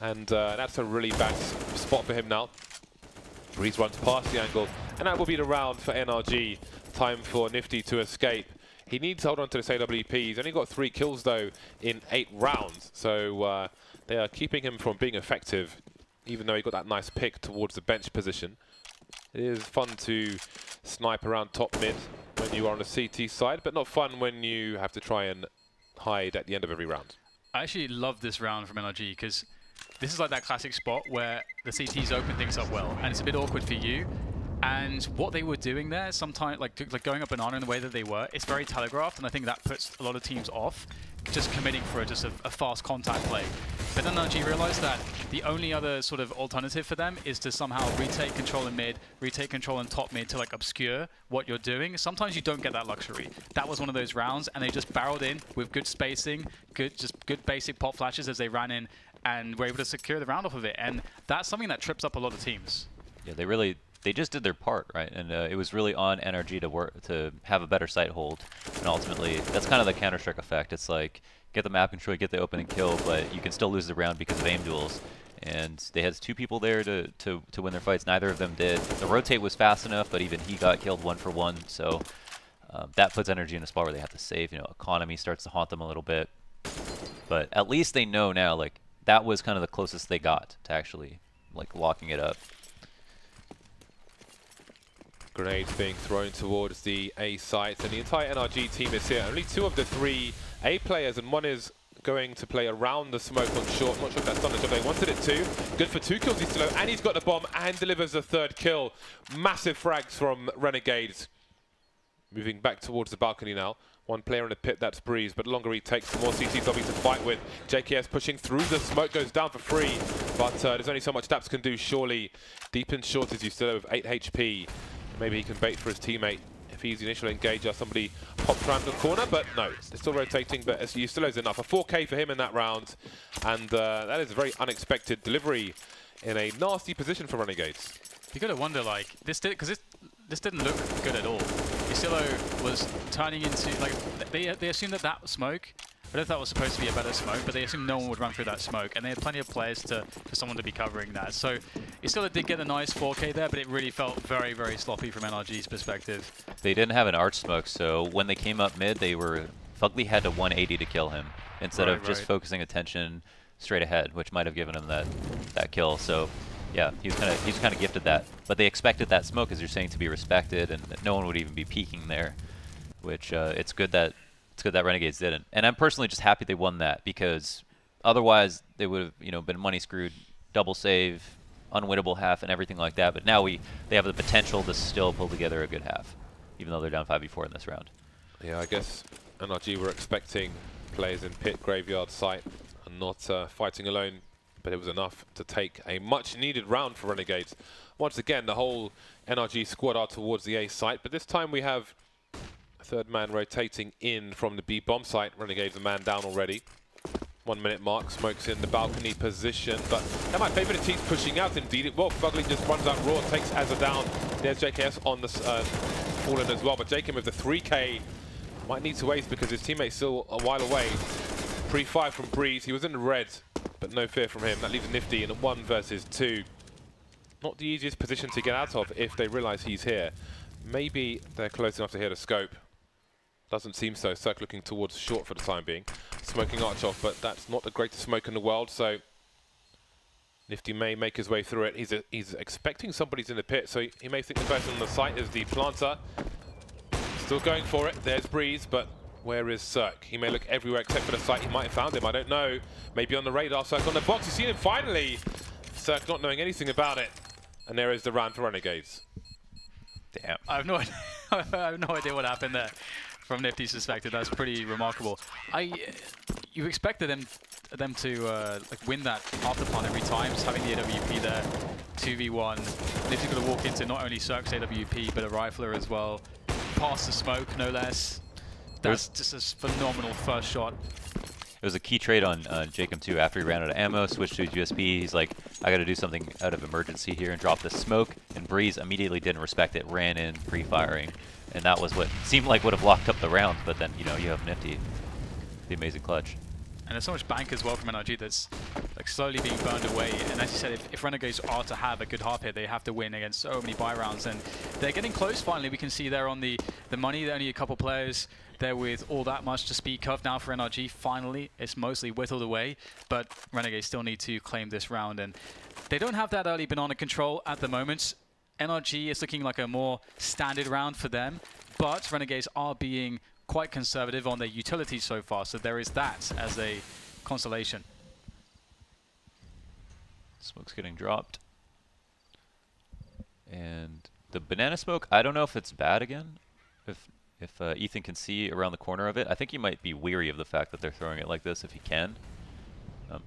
And that's a really bad spot for him now. Breeze runs past the angle. And that will be the round for NRG. Time for Nifty to escape. He needs to hold on to this AWP. He's only got 3 kills, though, in 8 rounds. So they are keeping him from being effective, even though he got that nice pick towards the bench position. It is fun to snipe around top mid when you are on the CT side, but not fun when you have to try and hide at the end of every round. I actually love this round from NRG, because this is like that classic spot where the CTs open things up well, and it's a bit awkward for you. And what they were doing there, sometimes like going up Banana in the way that they were, it's very telegraphed, and I think that puts a lot of teams off, just committing for just a fast contact play. But then NRG realized that the only other sort of alternative for them is to somehow retake control in mid, retake control in top mid to like obscure what you're doing. Sometimes you don't get that luxury. That was one of those rounds, and they just barreled in with good spacing, just good basic pop flashes as they ran in, and were able to secure the round off of it. And that's something that trips up a lot of teams. Yeah, they just did their part, right? And it was really on NRG to have a better site hold. And ultimately, that's kind of the Counter-Strike effect. It's like, get the map control, get the opening kill, but you can still lose the round because of aim duels. And they had 2 people there to win their fights. Neither of them did. The rotate was fast enough, but even he got killed 1 for 1. So that puts NRG in a spot where they have to save. You know, economy starts to haunt them a little bit. But at least they know now, like, that was kind of the closest they got to actually, like, locking it up. Grenades being thrown towards the A sites, and the entire NRG team is here. Only 2 of the 3 A players, and one is going to play around the smoke on short. Not sure if that's done the job they wanted it to. Good for 2 kills, he's low, and he's got the bomb and delivers a 3rd kill. Massive frags from Renegades. Moving back towards the balcony now. 1 player in the pit, that's Breeze, but the longer he takes, the more CCW to fight with. JKS pushing through, the smoke goes down for free, but there's only so much Daps can do, surely. Deep in short as you still have 8 HP. Maybe he can bait for his teammate. If he's the initial engager, somebody pops around the corner, but no, it's still rotating, but Eustilo's is enough. A 4K for him in that round, and that is a very unexpected delivery in a nasty position for Renegades. You gotta wonder, like, this didn't look good at all. Eustilo was turning into, like, they assumed that smoke, I don't know if that was supposed to be a better smoke, but they assumed no one would run through that smoke, and they had plenty of players for someone to be covering that. So Eustilo did get a nice 4K there, but it really felt very, very sloppy from NRG's perspective. They didn't have an arch smoke, so when they came up mid, they were Fugly had to 180 to kill him instead of just Right. focusing attention straight ahead, which might have given him that kill. So yeah, he's kind of gifted that. But they expected that smoke, as you're saying, to be respected, and that no one would even be peeking there. Which it's good that Renegades didn't. And I'm personally just happy they won that, because otherwise they would have been money screwed, double save, unwinnable half, and everything like that. But now they have the potential to still pull together a good half, even though they're down 5v4 in this round. Yeah, I guess NRG were expecting players in pit, graveyard, site, and not fighting alone, but it was enough to take a much-needed round for Renegades. Once again, the whole NRG squad are towards the A site, but this time we have a third man rotating in from the B bomb site. Renegades a man down already. 1 minute mark, Smoke's in the balcony position, but that might favour the teams pushing out indeed. Well, Fugly just runs out raw, takes Azza down. There's JKS on the fallen as well, but Jacob with the 3k might need to ace because his teammate's still a while away. Pre-fire from Breeze, he was in the red, but no fear from him. That leaves Nifty in a 1 versus 2. Not the easiest position to get out of if they realise he's here. Maybe they're close enough to hear the scope. Doesn't seem so. Cirque looking towards short for the time being. Smoking Arch off, but that's not the greatest smoke in the world, so Nifty may make his way through it. He's expecting somebody's in the pit, so he may think the person on the site is the planter. Still going for it. There's Breeze, but where is Cirque? He may look everywhere except for the site. He might have found him. I don't know. Maybe on the radar. Cirque on the box. You see him finally. Cirque not knowing anything about it. And there is the round for Renegades. Damn. I have no idea. I have no idea what happened there. From Nifty's perspective, that's pretty remarkable. You expected them to like win that after plant every time, just having the AWP there, 2v1. Nifty's going to walk into not only Cirque's AWP, but a rifler as well. Past the smoke, no less. That's just a phenomenal first shot. It was a key trade on Jacob too. After he ran out of ammo, switched to his USB. He's like, I got to do something out of emergency here and drop the smoke. And Breeze immediately didn't respect it, ran in, pre-firing. And that was what seemed like would have locked up the round, but then, you have Nifty, the amazing clutch. And there's so much bank as well from NRG that's like slowly being burned away. And as you said, if Renegades are to have a good half here, they have to win against so many buy rounds. And they're getting close finally. We can see there on the money, there are only a couple players there with all that much to speak of now for NRG. Finally, it's mostly whittled away, but Renegades still need to claim this round. And they don't have that early banana control at the moment. NRG is looking like a more standard round for them, but Renegades are being quite conservative on their utilities so far, so there is that as a consolation. Smoke's getting dropped. And the banana smoke, I don't know if it's bad again. If Ethan can see around the corner of it, I think he might be weary of the fact that they're throwing it like this if he can,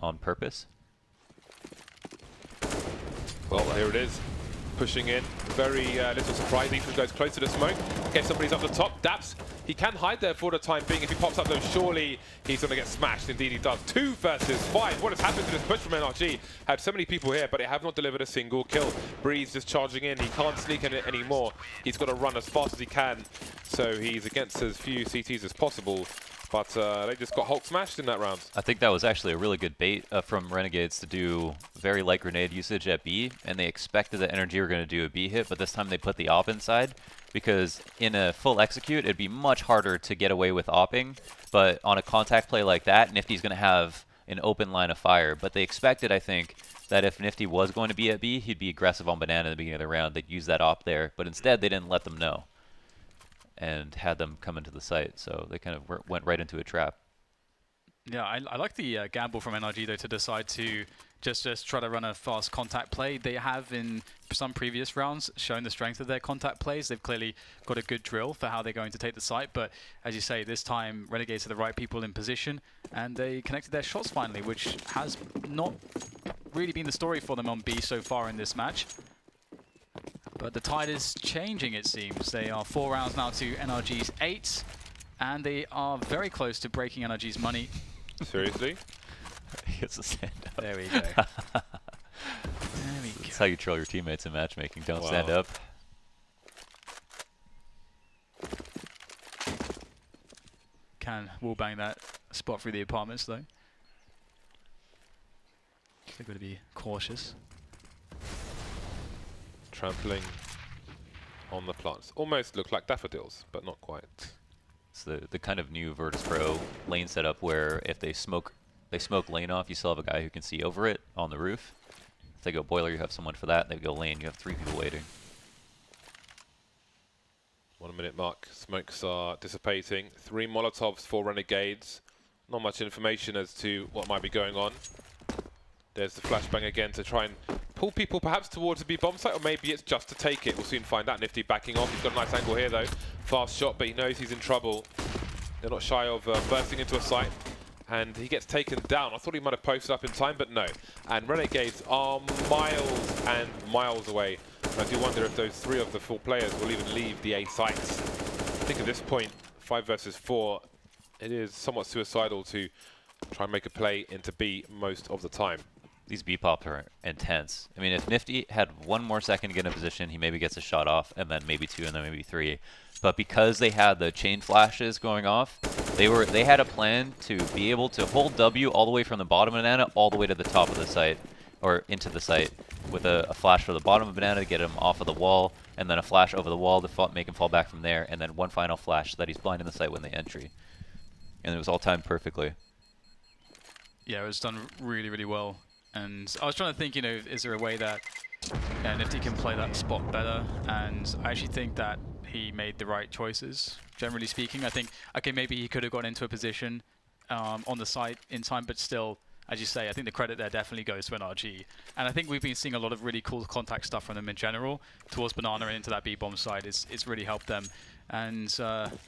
on purpose. Well, here it is. Pushing in. Very little surprise. Ethan goes close to the smoke. Okay, somebody's up the top. Daps, he can hide there for the time being. If he pops up though, surely he's going to get smashed. Indeed he does. 2 versus 5. What has happened to this push from NRG? Had so many people here, but they have not delivered a single kill. Breeze just charging in. He can't sneak in it anymore. He's got to run as fast as he can. So he's against as few CTs as possible. But they just got Hulk smashed in that round. I think that was actually a really good bait from Renegades to do very light grenade usage at B, and they expected that NRG were going to do a B hit, but this time they put the op inside, because in a full execute, it'd be much harder to get away with opping, but on a contact play like that, Nifty's going to have an open line of fire. But they expected, I think, that if Nifty was going to be at B, he'd be aggressive on banana at the beginning of the round. They'd use that op there, but instead they didn't let them know and had them come into the site, so they kind of went right into a trap. Yeah, I like the gamble from NRG though to decide to just try to run a fast contact play. They have in some previous rounds shown the strength of their contact plays. They've clearly got a good drill for how they're going to take the site, but as you say, this time Renegades are the right people in position and they connected their shots finally, which has not really been the story for them on B so far in this match. But the tide is changing, it seems. They are 4 rounds now to NRG's 8, and they are very close to breaking NRG's money. Seriously? He gets a stand up. There we go. There we go. That's how you troll your teammates in matchmaking. Don't stand up. Can wallbang that spot through the apartments, though. They've got to be cautious. Trampling on the plants. Almost look like daffodils, but not quite. It's the kind of new Virtus Pro lane setup where if they smoke lane off, you still have a guy who can see over it on the roof. If they go boiler, you have someone for that. They go lane, you have 3 people waiting. 1 minute mark. Smokes are dissipating. 3 Molotovs for Renegades. Not much information as to what might be going on. There's the flashbang again to try and pull people perhaps towards the B-bomb site, or maybe it's just to take it. We'll soon find out. Nifty backing off. He's got a nice angle here though. Fast shot, but he knows he's in trouble. They're not shy of bursting into a site. And he gets taken down. I thought he might have posted up in time, but no. And Renegades are miles and miles away. And I do wonder if those 3 of the 4 players will even leave the A sites. I think at this point, 5 versus 4, it is somewhat suicidal to try and make a play into B most of the time. These B pops are intense. I mean, if Nifty had 1 more second to get in position, he maybe gets a shot off, and then maybe 2, and then maybe 3. But because they had the chain flashes going off, they had a plan to be able to hold W all the way from the bottom of banana all the way to the top of the site, or into the site, with a flash for the bottom of banana to get him off of the wall, and then a flash over the wall to make him fall back from there, and then 1 final flash so that he's blind in the site when they entry. And it was all timed perfectly. Yeah, it was done really, really well. And I was trying to think, you know, is there a way that Nifty can play that spot better? And I actually think that he made the right choices, generally speaking. I think, okay, maybe he could have got into a position on the site in time, but still, as you say, I think the credit there definitely goes to NRG. And I think we've been seeing a lot of really cool contact stuff from them in general towards Banana and into that B-bomb side. It's really helped them. And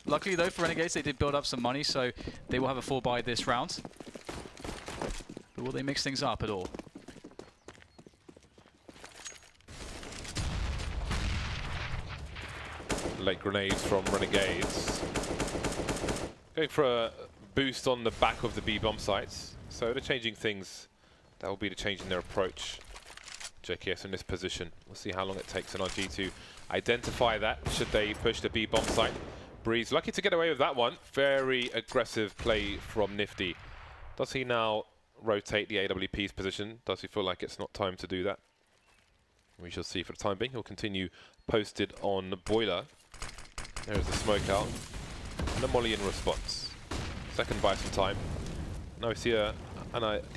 luckily, though, for Renegades, they did build up some money, so they will have a full buy this round. But will they mix things up at all? Late grenades from Renegades. Going for a boost on the back of the B-bomb sites. So they're changing things. That will be the change in their approach. JKS in this position. We'll see how long it takes NRG to identify that. Should they push the B-bomb site? Breeze lucky to get away with that one. Very aggressive play from Nifty. Does he now rotate the AWP's position? Does he feel like it's not time to do that? We shall see for the time being. He'll continue posted on the boiler. There's the smoke out. And the molly in response. Second buy some time. Now we see the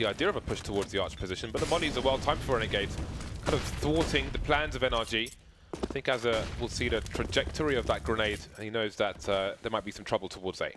idea of a push towards the arch position, but the mollies are well timed for Renegades, kind of thwarting the plans of NRG. I think as we'll see the trajectory of that grenade, he knows that there might be some trouble towards A.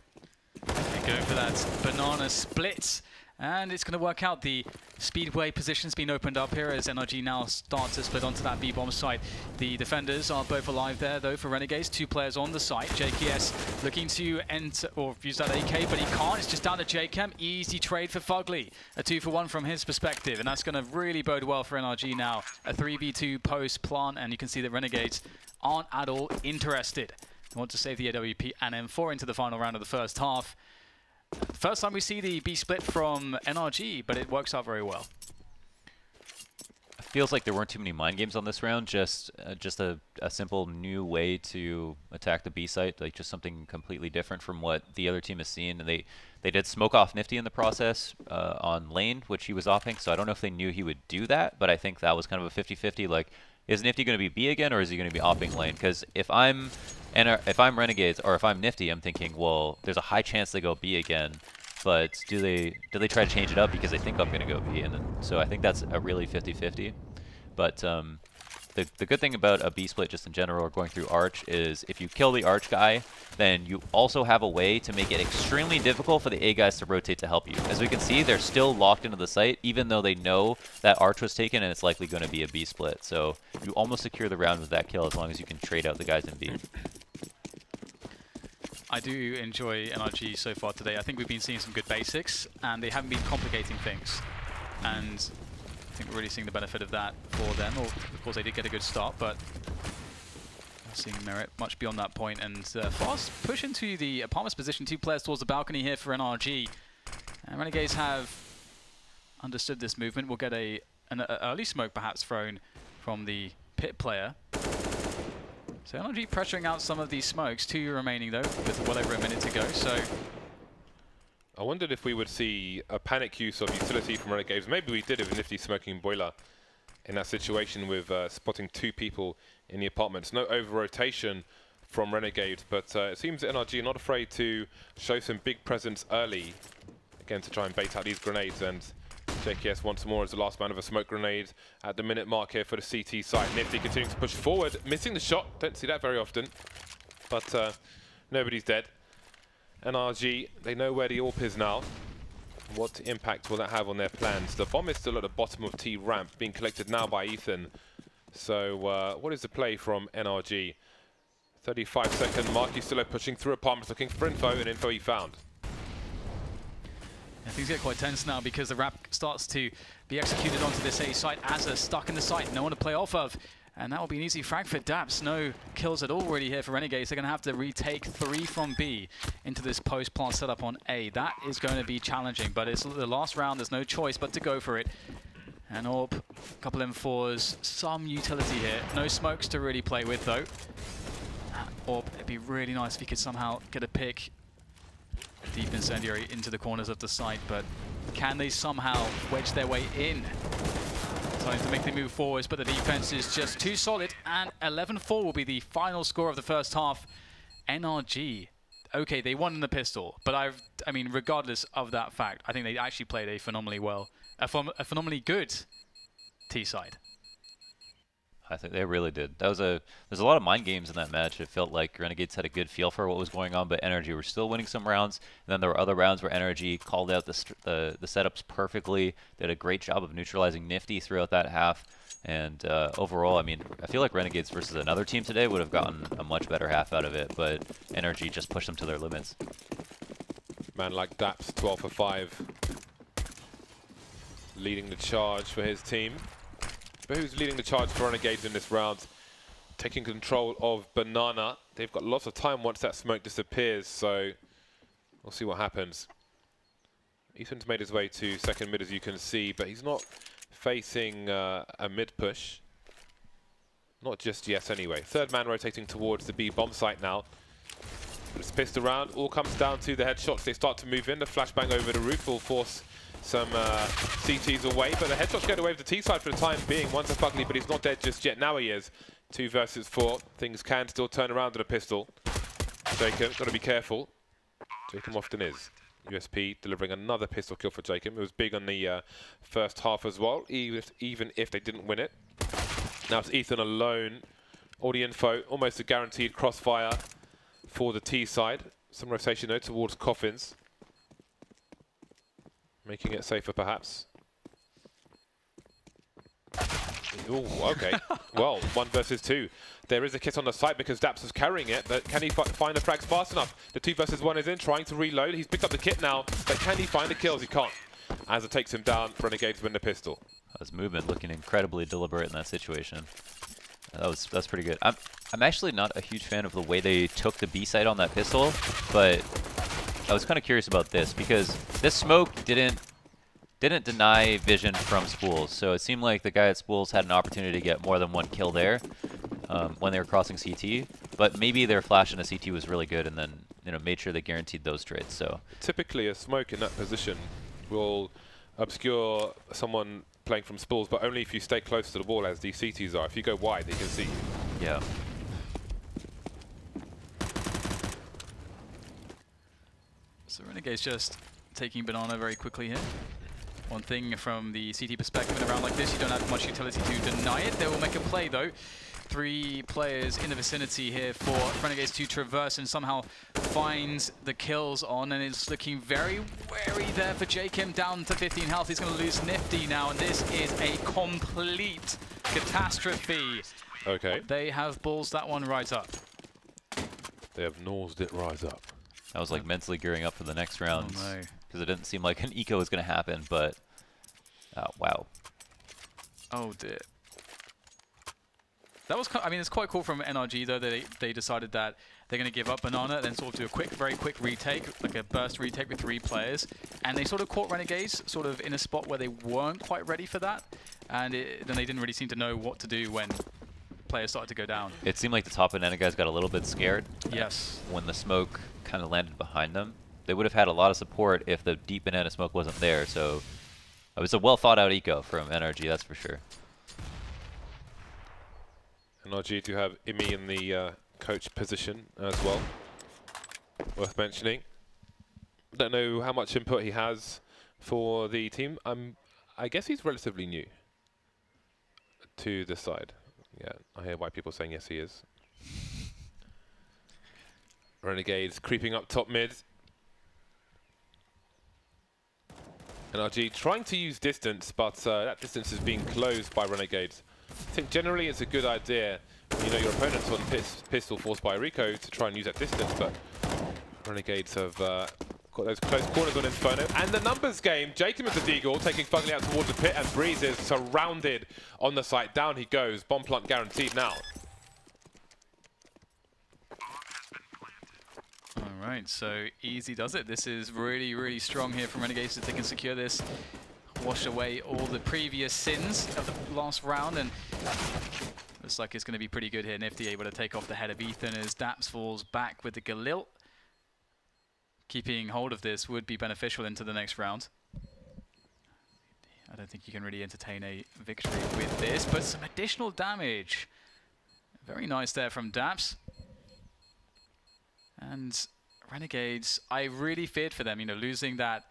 And going for that banana split. And it's going to work out. The speedway position's been opened up here as NRG now start to split onto that B-bomb site. The defenders are both alive there, though, for Renegades. 2 players on the site. JKS looking to enter or use that AK, but he can't. It's just down to JChem. Easy trade for Fugly. A 2-for-1 from his perspective, and that's going to really bode well for NRG now. A 3v2 post plant, and you can see that Renegades aren't at all interested. They want to save the AWP and M4 into the final round of the first half. First time we see the B split from NRG, but it works out very well. It feels like there weren't too many mind games on this round, just a simple new way to attack the B site, like just something completely different from what the other team has seen. And they did smoke off Nifty in the process on lane, which he was offing, so I don't know if they knew he would do that, but I think that was kind of a 50-50, like, is Nifty going to be B again, or is he going to be opping lane? Because if I'm Renegades, or if I'm Nifty, I'm thinking, well, there's a high chance they go B again, but do they try to change it up because they think I'm going to go B? And then, so I think that's a really 50-50. But the good thing about a B split just in general, or going through Arch, is if you kill the Arch guy, then you also have a way to make it extremely difficult for the A guys to rotate to help you. As we can see, they're still locked into the site, even though they know that Arch was taken and it's likely going to be a B split. So you almost secure the round with that kill as long as you can trade out the guys in B. I do enjoy NRG so far today. I think we've been seeing some good basics, and they haven't been complicating things. And I think we're really seeing the benefit of that for them. Or, of course, they did get a good start, but not seeing merit much beyond that point. And fast push into the apartment's position. 2 players towards the balcony here for NRG. And Renegades have understood this movement. We'll get an early smoke perhaps thrown from the pit player. So NRG pressuring out some of these smokes. 2 remaining though, with well over a minute to go. So I wondered if we would see a panic use of utility from Renegades. Maybe we did with Nifty smoking boiler in that situation with spotting 2 people in the apartments. No over-rotation from Renegades, but it seems NRG are not afraid to show some big presence early, again to try and bait out these grenades. And JKS once more as the last man of a smoke grenade at the minute mark here for the CT site. Nifty continuing to push forward, missing the shot, don't see that very often, but nobody's dead. NRG, they know where the AWP is now. What impact will that have on their plans? The bomb is still at the bottom of T ramp, being collected now by Ethan. So what is the play from NRG? 35-second mark, he's still pushing through apartments looking for info, and info he found. Yeah, things get quite tense now because the wrap starts to be executed onto this A site. Azza stuck in the site, no one to play off of. And that will be an easy frag for Daps. No kills at all really here for Renegades. They're going to have to retake 3 from B into this post-plant setup on A. That is going to be challenging, but it's the last round. There's no choice but to go for it. And AWP, a couple M4s, some utility here. No smokes to really play with though. AWP, it'd be really nice if he could somehow get a pick deep incendiary into the corners of the site, but can they somehow wedge their way in? Time to make the move forwards, but the defense is just too solid, and 11-4 will be the final score of the first half. NRG, okay, they won in the pistol, but I mean, regardless of that fact, I think they actually played a phenomenally phenomenally good T side. I think they really did. There's a lot of mind games in that match. It felt like Renegades had a good feel for what was going on, but NRG were still winning some rounds. And then there were other rounds where NRG called out the setups perfectly. They did a great job of neutralizing Nifty throughout that half. And overall, I mean, I feel like Renegades versus another team today would have gotten a much better half out of it, but NRG just pushed them to their limits. Man like Daps, 12 for 5, leading the charge for his team. But who's leading the charge for Renegades in this round? Taking control of Banana. They've got lots of time once that smoke disappears, so we'll see what happens. Ethan's made his way to second mid, as you can see, but he's not facing a mid push. Not just yet anyway. Third man rotating towards the B bomb site now. It's pissed around, all comes down to the headshots. They start to move in, the flashbang over the roof will force some CTs away, but the headshots get away with the T side for the time being. One's a Fugly, but he's not dead just yet. Now he is. 2 versus 4. Things can still turn around with a pistol. Jacob, got to be careful. Jacob often is. USP delivering another pistol kill for Jacob. It was big on the first half as well, even if they didn't win it. Now it's Ethan alone. All the info, almost a guaranteed crossfire for the T side. Some rotation though towards Coffins. Making it safer, perhaps. Ooh, okay. Well, 1 versus 2. There is a kit on the site because Daps is carrying it, but can he find the frags fast enough? The 2 versus 1 is in, trying to reload. He's picked up the kit now, but can he find the kills? He can't. As it takes him down, Renegades win the pistol. His movement looking incredibly deliberate in that situation. That's pretty good. I'm actually not a huge fan of the way they took the B site on that pistol, but I was kind of curious about this because this smoke didn't deny vision from Spools, so it seemed like the guy at Spools had an opportunity to get more than 1 kill there when they were crossing CT. But maybe their flash in a CT was really good, and then made sure they guaranteed those trades. So typically, a smoke in that position will obscure someone playing from Spools, but only if you stay close to the wall, as these CTs are. If you go wide, they can see you. Yeah. So Renegades just taking Banana very quickly here. One thing from the CT perspective in a round like this, you don't have much utility to deny it. They will make a play though. 3 players in the vicinity here for Renegades to traverse and somehow find the kills on, and it's looking very wary there for Jakim, down to 15 health. He's going to lose Nifty now, and this is a complete catastrophe. Okay. They have balls that one right up. They have nosed it right up. I was like mentally gearing up for the next round no. because it didn't seem like an eco was going to happen, but wow. Oh dear. That was, I mean, it's quite cool from NRG though that they decided that they're going to give up Banana, then sort of do a very quick retake, like a burst retake with 3 players, and they sort of caught Renegades sort of in a spot where they weren't quite ready for that, and then they didn't really seem to know what to do when players started to go down. It seemed like the top banana guys got a little bit scared. Yes. When the smoke kind of landed behind them. They would have had a lot of support if the deep banana smoke wasn't there, so it was a well thought out eco from NRG, that's for sure. NRG to have Imi in the coach position as well. Worth mentioning. Don't know how much input he has for the team. I guess he's relatively new to the side. Yeah, I hear why people are saying yes, he is. Renegades creeping up top mid. NRG trying to use distance, but that distance is being closed by Renegades. I think generally it's a good idea when you know your opponent's on pistol forced by Rico to try and use that distance, but Renegades have got those close corners on Inferno. And the numbers game, Jacob with the deagle, taking Fugly out towards the pit, and Breeze is surrounded on the site. Down he goes, bomb plant guaranteed now. Alright, so easy does it. This is really, really strong here from Renegades if they can secure this. Wash away all the previous sins of the last round, and looks like it's going to be pretty good here. Nifty able to take off the head of Ethan as Daps falls back with the Galil. Keeping hold of this would be beneficial into the next round. I don't think you can really entertain a victory with this, but some additional damage. Very nice there from Daps. And Renegades, I really feared for them. You know, losing that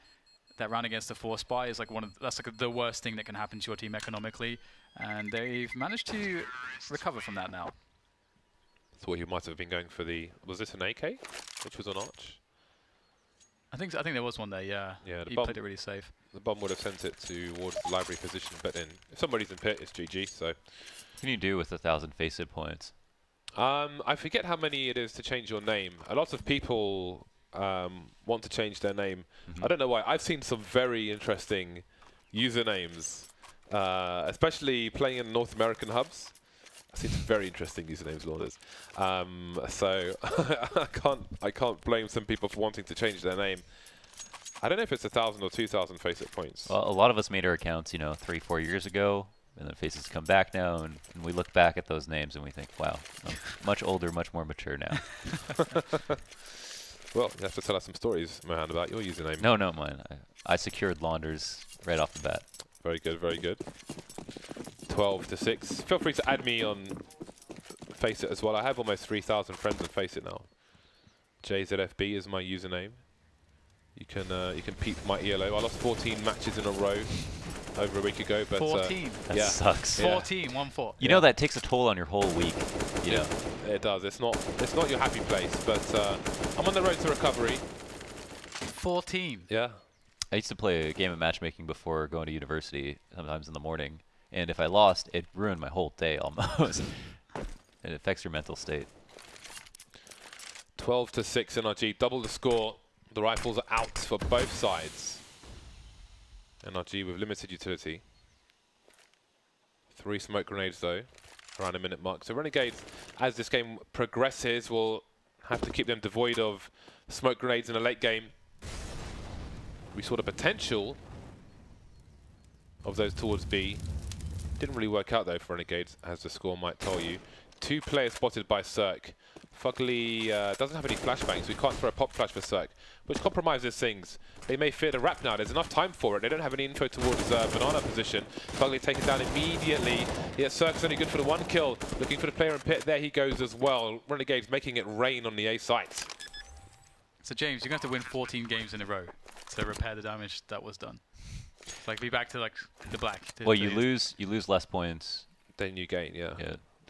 round against the Force Spy is like that's like the worst thing that can happen to your team economically, and they've managed to recover from that now. Thought you might have been going for the, was this an AK, which was on Arch? I think there was one there. Yeah. Yeah, He played it really safe. The bomb would have sent it towards the library position, but then if somebody's in pit, it's GG. So, what can you do with 1,000 FACEIT points? I forget how many it is to change your name. A lot of people want to change their name. I don't know why. I've seen some very interesting usernames, especially playing in North American hubs. I've seen some very interesting usernames, Launders. So I can't blame some people for wanting to change their name. I don't know if it's 1,000 or 2,000 FACEIT points. Well, a lot of us made our accounts, you know, 3-4 years ago. And then FACEIT's come back now, and we look back at those names and we think, wow, I'm much older, much more mature now. Well, you have to tell us some stories, Mohan, about your username. No, mine. I secured Launders right off the bat. Very good, very good. 12-6. Feel free to add me on FACEIT as well. I have almost 3,000 friends on FACEIT now. JZFB is my username. You can peep my ELO. I lost 14 matches in a row over a week ago, but 14. That sucks. 14, 1-4. You know that takes a toll on your whole week. You know. It does. It's not your happy place, but I'm on the road to recovery. 14. Yeah. I used to play a game of matchmaking before going to university, sometimes in the morning, and if I lost, it ruined my whole day almost. It affects your mental state. 12-6 NRG, double the score. The rifles are out for both sides. NRG with limited utility. 3 smoke grenades though, around a minute mark. So Renegades, as this game progresses, will have to keep them devoid of smoke grenades in a late game. We saw the potential of those towards B. Didn't really work out though for Renegades, as the score might tell you. 2 players spotted by Cirque. Fugly doesn't have any flashbangs, so we can't throw a pop flash for Cirque, which compromises things. They may fear the wrap now. There's enough time for it. They don't have any info towards banana position. Fugly taken down immediately. Yeah, Cirque's only good for the 1 kill. Looking for the player in pit. There he goes as well. Renegades making it rain on the A site. So James, you're going to have to win 14 games in a row to repair the damage that was done. Like be back to like the black. Well, you lose less points. Then you gain, yeah.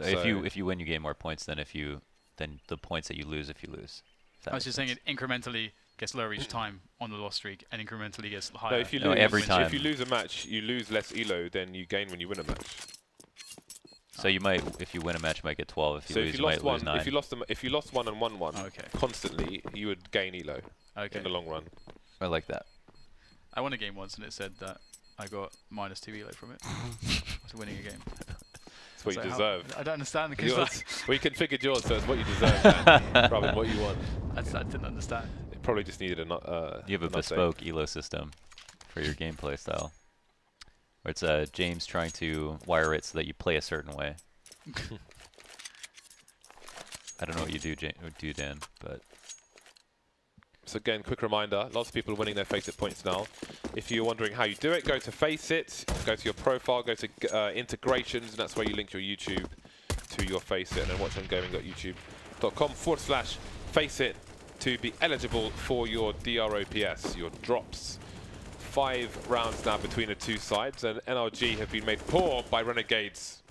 So if you win, you gain more points than the points that you lose if you lose. I was just saying it incrementally gets lower each time on the loss streak and incrementally gets higher. No, if you lose, every time. If you lose a match, you lose less elo than you gain when you win a match. So you might, if you win a match, you might get 12. If you lose, you might lose 9. If you lost one and won one constantly, you would gain elo in the long run. I like that. I won a game once and it said that I got -2 elo from it. After winning a game. That's what you deserve. I don't understand the we configured yours, so it's what you deserve, rather than what you want. I didn't understand. It probably just needed you have a bespoke elo system for your gameplay style. Where it's James trying to wire it so that you play a certain way. I don't know what you do, Dan, but... So again, quick reminder, lots of people are winning their FACEIT points now. If you're wondering how you do it, go to FACEIT, go to your profile, go to integrations, and that's where you link your YouTube to your FACEIT, and then watch on gaming.youtube facebook.com/FACEIT to be eligible for your DROPS, your drops. 5 rounds now between the two sides, and NRG have been made poor by Renegades.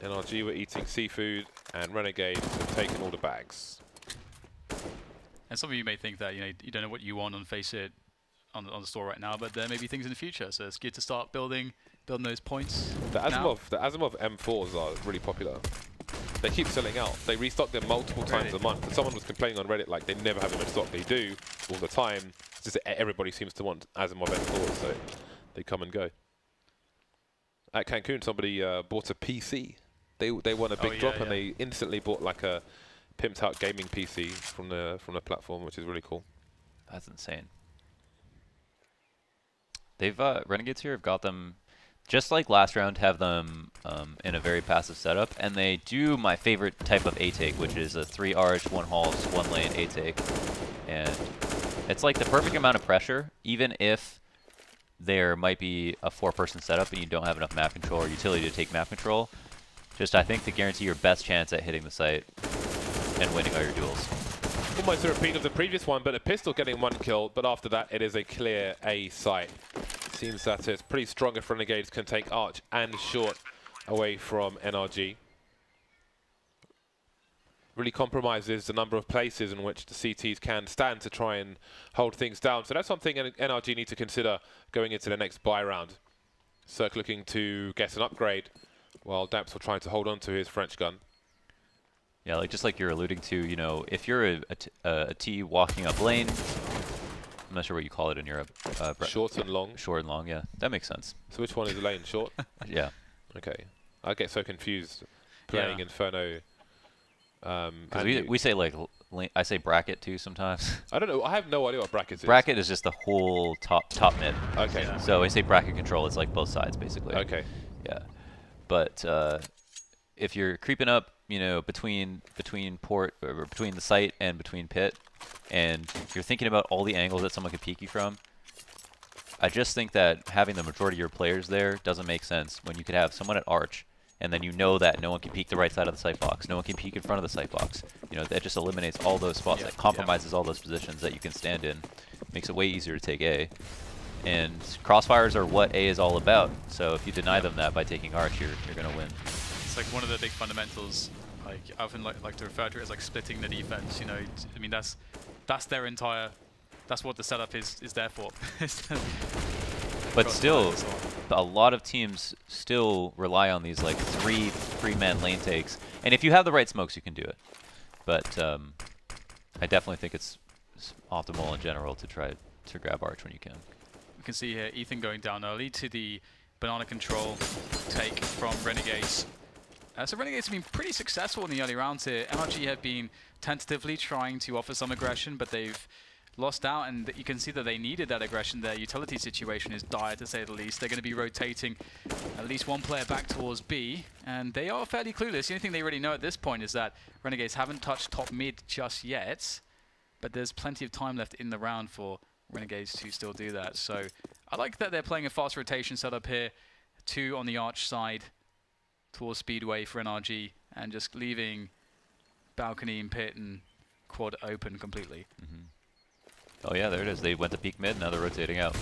NRG were eating seafood, and Renegades have taken all the bags. And some of you may think that you don't know what you want on FACEIT on the store right now, but there may be things in the future. So it's good to start building those points. The Asimov M4s are really popular. They keep selling out. They restock them multiple times a month. And someone was complaining on Reddit like they never have them in stock. They do all the time. It's just that everybody seems to want Asimov M4s, so they come and go. At Cancun, somebody bought a PC. They won a big drop, and they instantly bought like a pimped out gaming PC from the platform, which is really cool. That's insane. They've Renegades here have got them, just like last round, have them in a very passive setup, and they do my favorite type of A-take, which is a 3 arch, 1 halls, 1 lane A-take. And it's like the perfect amount of pressure, even if there might be a 4-person setup and you don't have enough map control or utility to take map control. Just, I think, to guarantee your best chance at hitting the site and winning all your duels. Almost a repeat of the previous one, but a pistol getting 1 kill, but after that it is a clear A site. Seems that it's pretty strong if Renegades can take arch and short away from NRG. Really compromises the number of places in which the CTs can stand to try and hold things down. So that's something NRG need to consider going into the next buy round. Cirque looking to get an upgrade, while Daps will try to hold on to his French gun. Yeah, like just like you're alluding to, if you're a T walking up lane, I'm not sure what you call it in Europe. Short and long. Short and long, yeah. That makes sense. So which one is lane? Short? Yeah. Okay. I get so confused playing Inferno. Because we say like, I say bracket too sometimes. I don't know. I have no idea what bracket is. Bracket is just the whole top mid. Okay. Yeah. So when I say bracket control, it's like both sides basically. Okay. Yeah. But if you're creeping up, between port or between the site and between pit, and you're thinking about all the angles that someone could peek you from, I just think that having the majority of your players there doesn't make sense when you could have someone at arch, and then that no one can peek the right side of the site box, no one can peek in front of the site box. That just eliminates all those spots, that compromises all those positions that you can stand in, makes it way easier to take A. And crossfires are what A is all about. So if you deny them that by taking arch, you're going to win. It's like one of the big fundamentals. Like I often like to refer to it as like splitting the defense. I mean that's their entire. That's what the setup is there for. But still, a lot of teams still rely on these like three-man lane takes. And if you have the right smokes, you can do it. But I definitely think it's optimal in general to try to grab arch when you can. We can see here Ethan going down early to the banana control take from Renegades. So Renegades have been pretty successful in the early rounds here. NRG have been tentatively trying to offer some aggression, but they've lost out, and you can see that they needed that aggression. Their utility situation is dire, to say the least. They're going to be rotating at least one player back towards B, and they are fairly clueless. The only thing they really know at this point is that Renegades haven't touched top mid just yet, but there's plenty of time left in the round for Renegades to still do that. So I like that they're playing a fast rotation setup here, 2 on the arch side towards Speedway for NRG, and just leaving balcony and pit and quad open completely. Oh yeah, there it is. They went to peak mid, now they're rotating out.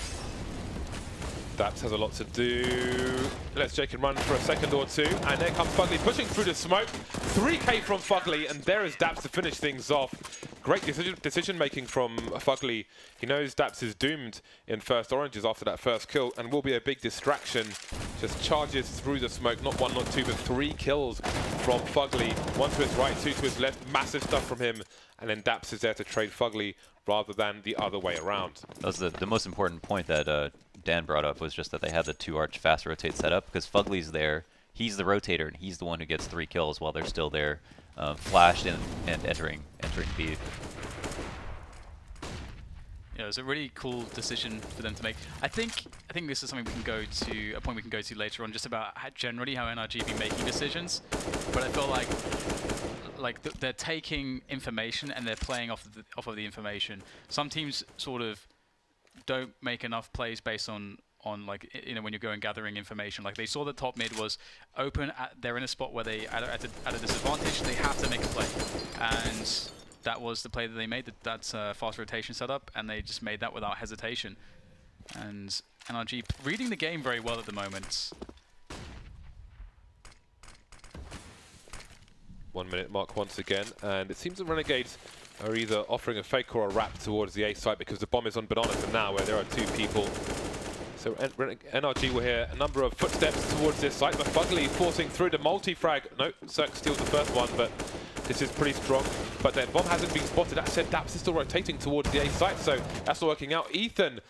Daps has a lot to do. Let's Jake and run for a second or two, and there comes Fugly pushing through the smoke. 3K from Fugly, and there is Daps to finish things off. Great decision making from Fugly. He knows Daps is doomed in first oranges after that first kill, and will be a big distraction. Just charges through the smoke, not 1, not 2, but 3 kills from Fugly. 1 to his right, 2 to his left. Massive stuff from him, and then Daps is there to trade Fugly rather than the other way around. That was the most important point that Dan brought up, was just that they had the 2 arch fast rotate set up, because Fugly's there, he's the rotator, and he's the one who gets 3 kills while they're still there, flashed and entering B. It was a really cool decision for them to make. I think this is something we can go to, a point we can go to later on, just about generally how NRG be making decisions. But I feel like they're taking information and they're playing off of the information. Some teams sort of don't make enough plays based on on like when you're going gathering information. Like they saw that top mid was open. They're in a spot where they at a disadvantage. They have to make a play, and that was the play that they made. That's fast rotation setup, and they just made that without hesitation. And NRG reading the game very well at the moment. 1 minute mark once again, and it seems the Renegades are either offering a fake or a wrap towards the A site because the bomb is on Banana for now, where there are 2 people. So NRG will hear a number of footsteps towards this site, but Fugly forcing through the multi-frag. No, Cirque steals the first one, but this is pretty strong. But that bomb hasn't been spotted. That said, Daps is still rotating towards the A site, so that's not working out. Ethan,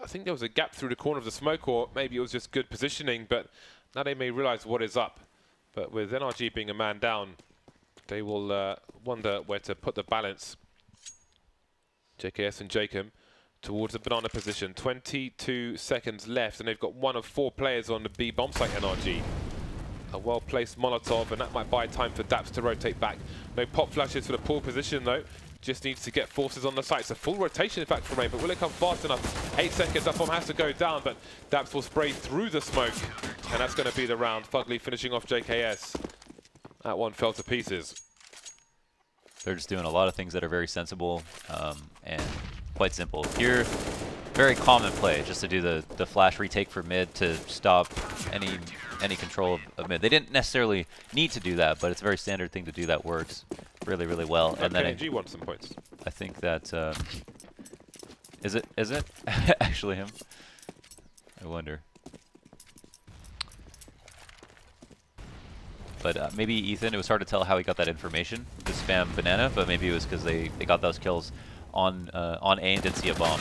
I think there was a gap through the corner of the smoke, or maybe it was just good positioning, but now they may realize what is up. But with NRG being a man down, they will wonder where to put the balance. JKS and Jacob towards the banana position. 22 seconds left, and they've got 1 of 4 players on the B bomb site, NRG. A well-placed Molotov, and that might buy time for Daps to rotate back. No pop flashes for the poor position, though. Just needs to get forces on the site. It's a full rotation, in fact, from Rain, but will it come fast enough? 8 seconds, that bomb has to go down, but Daps will spray through the smoke, and that's going to be the round. Fugly finishing off JKS. That one fell to pieces. They're just doing a lot of things that are very sensible and quite simple. Here, very common play, just to do the flash retake for mid to stop any control of mid. They didn't necessarily need to do that, but it's a very standard thing to do that works really, really well. And then NRG won some points. I think that is it actually him? I wonder. But maybe Ethan, it was hard to tell how he got that information to spam banana, but maybe it was because they got those kills on A and didn't see a bomb.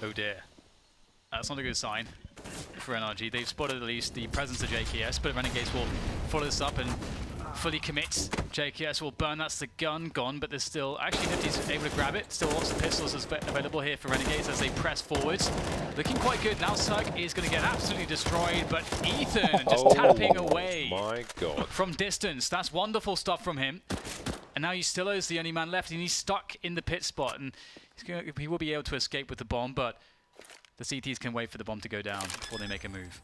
Oh dear. That's not a good sign for NRG. They've spotted at least the presence of JKS, but Renegades will follow this up and fully commit. JKS will burn. That's the gun gone, but there's still... Actually, Nifty's able to grab it. Still lots of pistols available here for Renegades as they press forwards. Looking quite good. Now Cirque is going to get absolutely destroyed, but Ethan just tapping away. My God. From distance. That's wonderful stuff from him. And now Yustillo's the only man left, and he's stuck in the pit spot. And he will be able to escape with the bomb, but the CTs can wait for the bomb to go down before they make a move.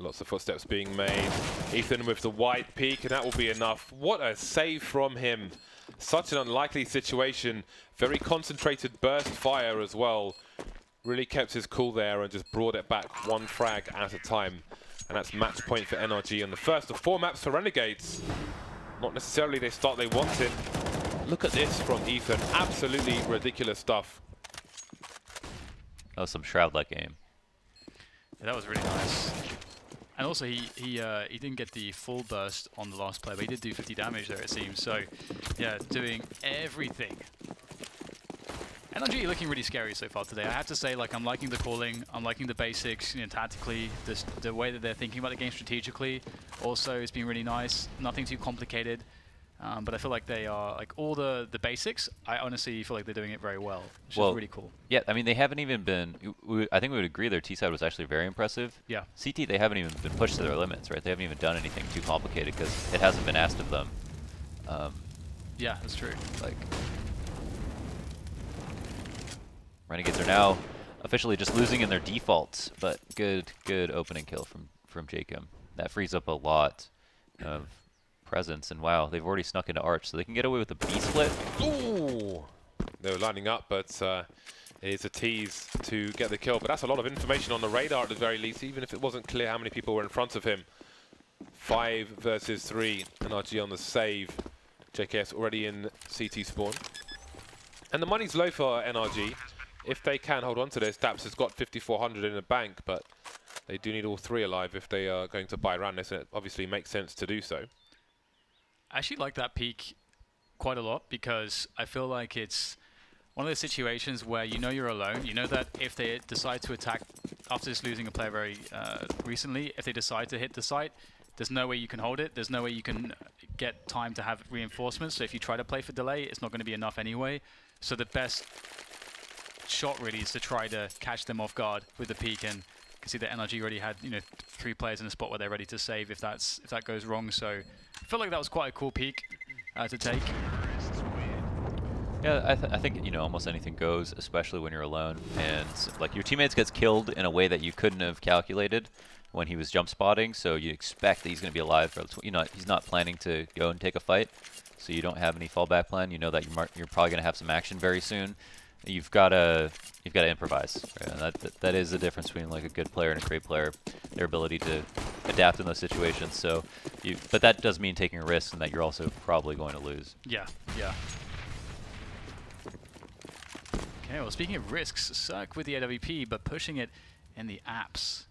Lots of footsteps being made. Ethan with the wide peak, and that will be enough. What a save from him. Such an unlikely situation. Very concentrated burst fire as well. Really kept his cool there and just brought it back 1 frag at a time. And that's match point for NRG on the first of 4 maps for Renegades. Not necessarily they start they wanted. Look at this from Ethan. Absolutely ridiculous stuff. That was some Shroud-like aim. Yeah, that was really nice. And also, he didn't get the full burst on the last play, but he did do 50 damage there, it seems. So, yeah, doing everything. NRG looking really scary so far today. I have to say, like, I'm liking the calling, I'm liking the basics, tactically, the way that they're thinking about the game strategically. Also, it's been really nice. Nothing too complicated. But I feel like they are, like, all the basics, I honestly feel like they're doing it very well, which is really cool. Yeah, I mean, they haven't even been, I think we would agree their T-side was actually very impressive. Yeah. CT, they haven't even been pushed to their limits, right? They haven't even done anything too complicated because it hasn't been asked of them. Yeah, that's true. Like, Renegades are now officially just losing in their defaults, but good opening kill from Jacob. That frees up a lot of presence, and wow, they've already snuck into Arch, so they can get away with a B-split. Ooh! They were lining up, but it is a tease to get the kill. But that's a lot of information on the radar at the very least, even if it wasn't clear how many people were in front of him. 5 versus 3, NRG on the save. JKS already in CT spawn. And the money's low for NRG. If they can hold on to this, Daps has got 5,400 in the bank, but they do need all 3 alive if they are going to buy around this, and it obviously makes sense to do so. I actually like that peak quite a lot because I feel like it's one of those situations where you know you're alone. You know that if they decide to attack after just losing a player very recently, if they decide to hit the site, there's no way you can hold it. There's no way you can get time to have reinforcements. So if you try to play for delay, it's not going to be enough anyway. So the best shot really is to try to catch them off guard with the peak, and you can see that NRG already had 3 players in a spot where they're ready to save if that goes wrong. So I feel like that was quite a cool peak to take. Yeah, I think, you know, almost anything goes, especially when you're alone. And like your teammates gets killed in a way that you couldn't have calculated when he was jump spotting. So you expect that he's going to be alive. For, you know, he's not planning to go and take a fight. So you don't have any fallback plan. You know that you're probably going to have some action very soon. You've got to improvise. Right? And that is the difference between like a good player and a great player, their ability to adapt in those situations. So, but that does mean taking a risk, and that you're also probably going to lose. Yeah, yeah. Okay, well, speaking of risks, Cirque with the AWP, but pushing it in the apps.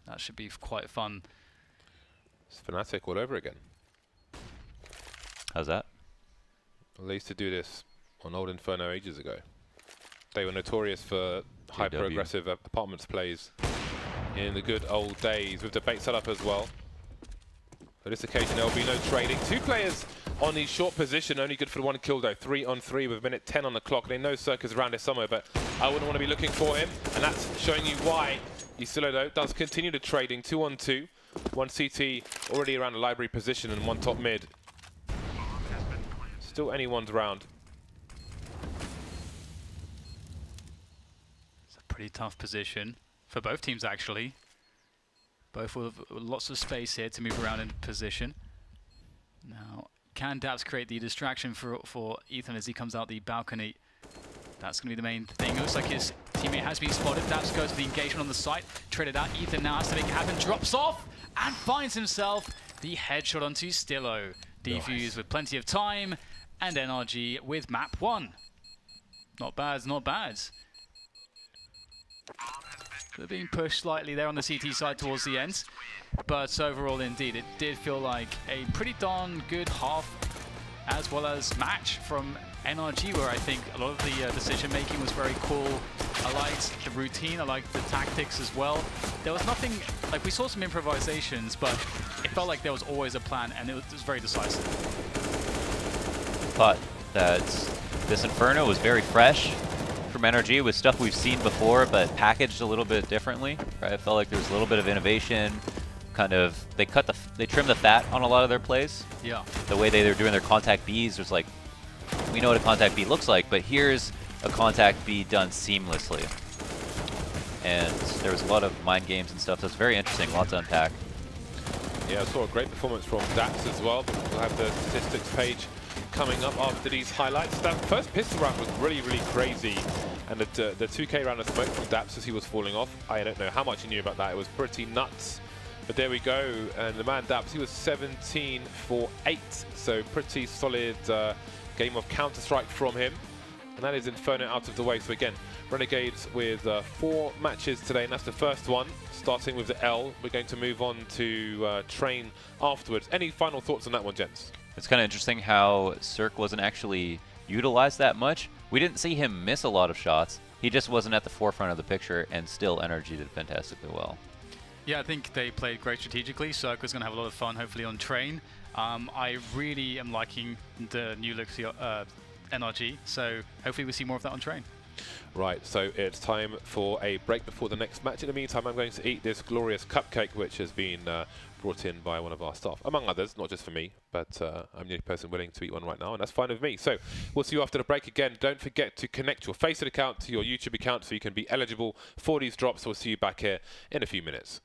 That should be quite fun. It's Fnatic all over again. How's that? Well, they used to do this on old Inferno ages ago. They were notorious for hyper-aggressive apartments plays in the good old days, with the bait set up as well. For this occasion, there will be no trading. Two players on the short position, only good for one kill though. 3-on-3 with minute 10 on the clock. They know Cirque is around here somewhere, but I wouldn't want to be looking for him. And that's showing you why Isillo though does continue the trading. 2-on-2. One CT already around the library position and one top mid. Still anyone's round. It's a pretty tough position for both teams actually. Both with lots of space here to move around in position. Now, can Daps create the distraction for Ethan as he comes out the balcony? That's going to be the main thing. It looks like his teammate has been spotted. Daps goes for the engagement on the site. Traded out. Ethan now has to make it happen. Drops off and finds himself the headshot onto Stillo. Defuse with plenty of time. And NRG with map 1. Not bad, not bad. They're being pushed slightly there on the CT side towards the end. But overall, indeed, it did feel like a pretty darn good half as well as match from NRG, where I think a lot of the decision-making was very cool. I liked the routine, I liked the tactics as well. There was nothing, like we saw some improvisations, but it felt like there was always a plan, and it was very decisive. Thought that this Inferno was very fresh from NRG, with stuff we've seen before, but packaged a little bit differently. Right? I felt like there was a little bit of innovation. Kind of, they trimmed the fat on a lot of their plays. Yeah. The way they were doing their contact Bs was like, we know what a contact B looks like, but here's a contact B done seamlessly. And there was a lot of mind games and stuff. That's very interesting. Lots to unpack. Yeah, I saw a great performance from Daps as well. We'll have the statistics page coming up after these highlights. That first pistol round was really, really crazy. And the 2K round of smoke from Daps as he was falling off. I don't know how much he knew about that. It was pretty nuts. But there we go. And the man Daps, he was 17 for 8. So pretty solid game of Counter-Strike from him. And that is Inferno out of the way. So again, Renegades with 4 matches today. And that's the first one, starting with the L. We're going to move on to train afterwards. Any final thoughts on that one, gents? It's kind of interesting how Cirque wasn't actually utilized that much. We didn't see him miss a lot of shots. He just wasn't at the forefront of the picture, and still NRG did fantastically well. Yeah, I think they played great strategically. Cirque was going to have a lot of fun, hopefully, on train. I really am liking the new look NRG, so hopefully we see more of that on train. Right, so it's time for a break before the next match. In the meantime, I'm going to eat this glorious cupcake, which has been brought in by one of our staff, among others, not just for me, but I'm the only person willing to eat one right now, and that's fine with me. So we'll see you after the break. Again, don't forget to connect your FACEIT account to your YouTube account so you can be eligible for these drops. We'll see you back here in a few minutes.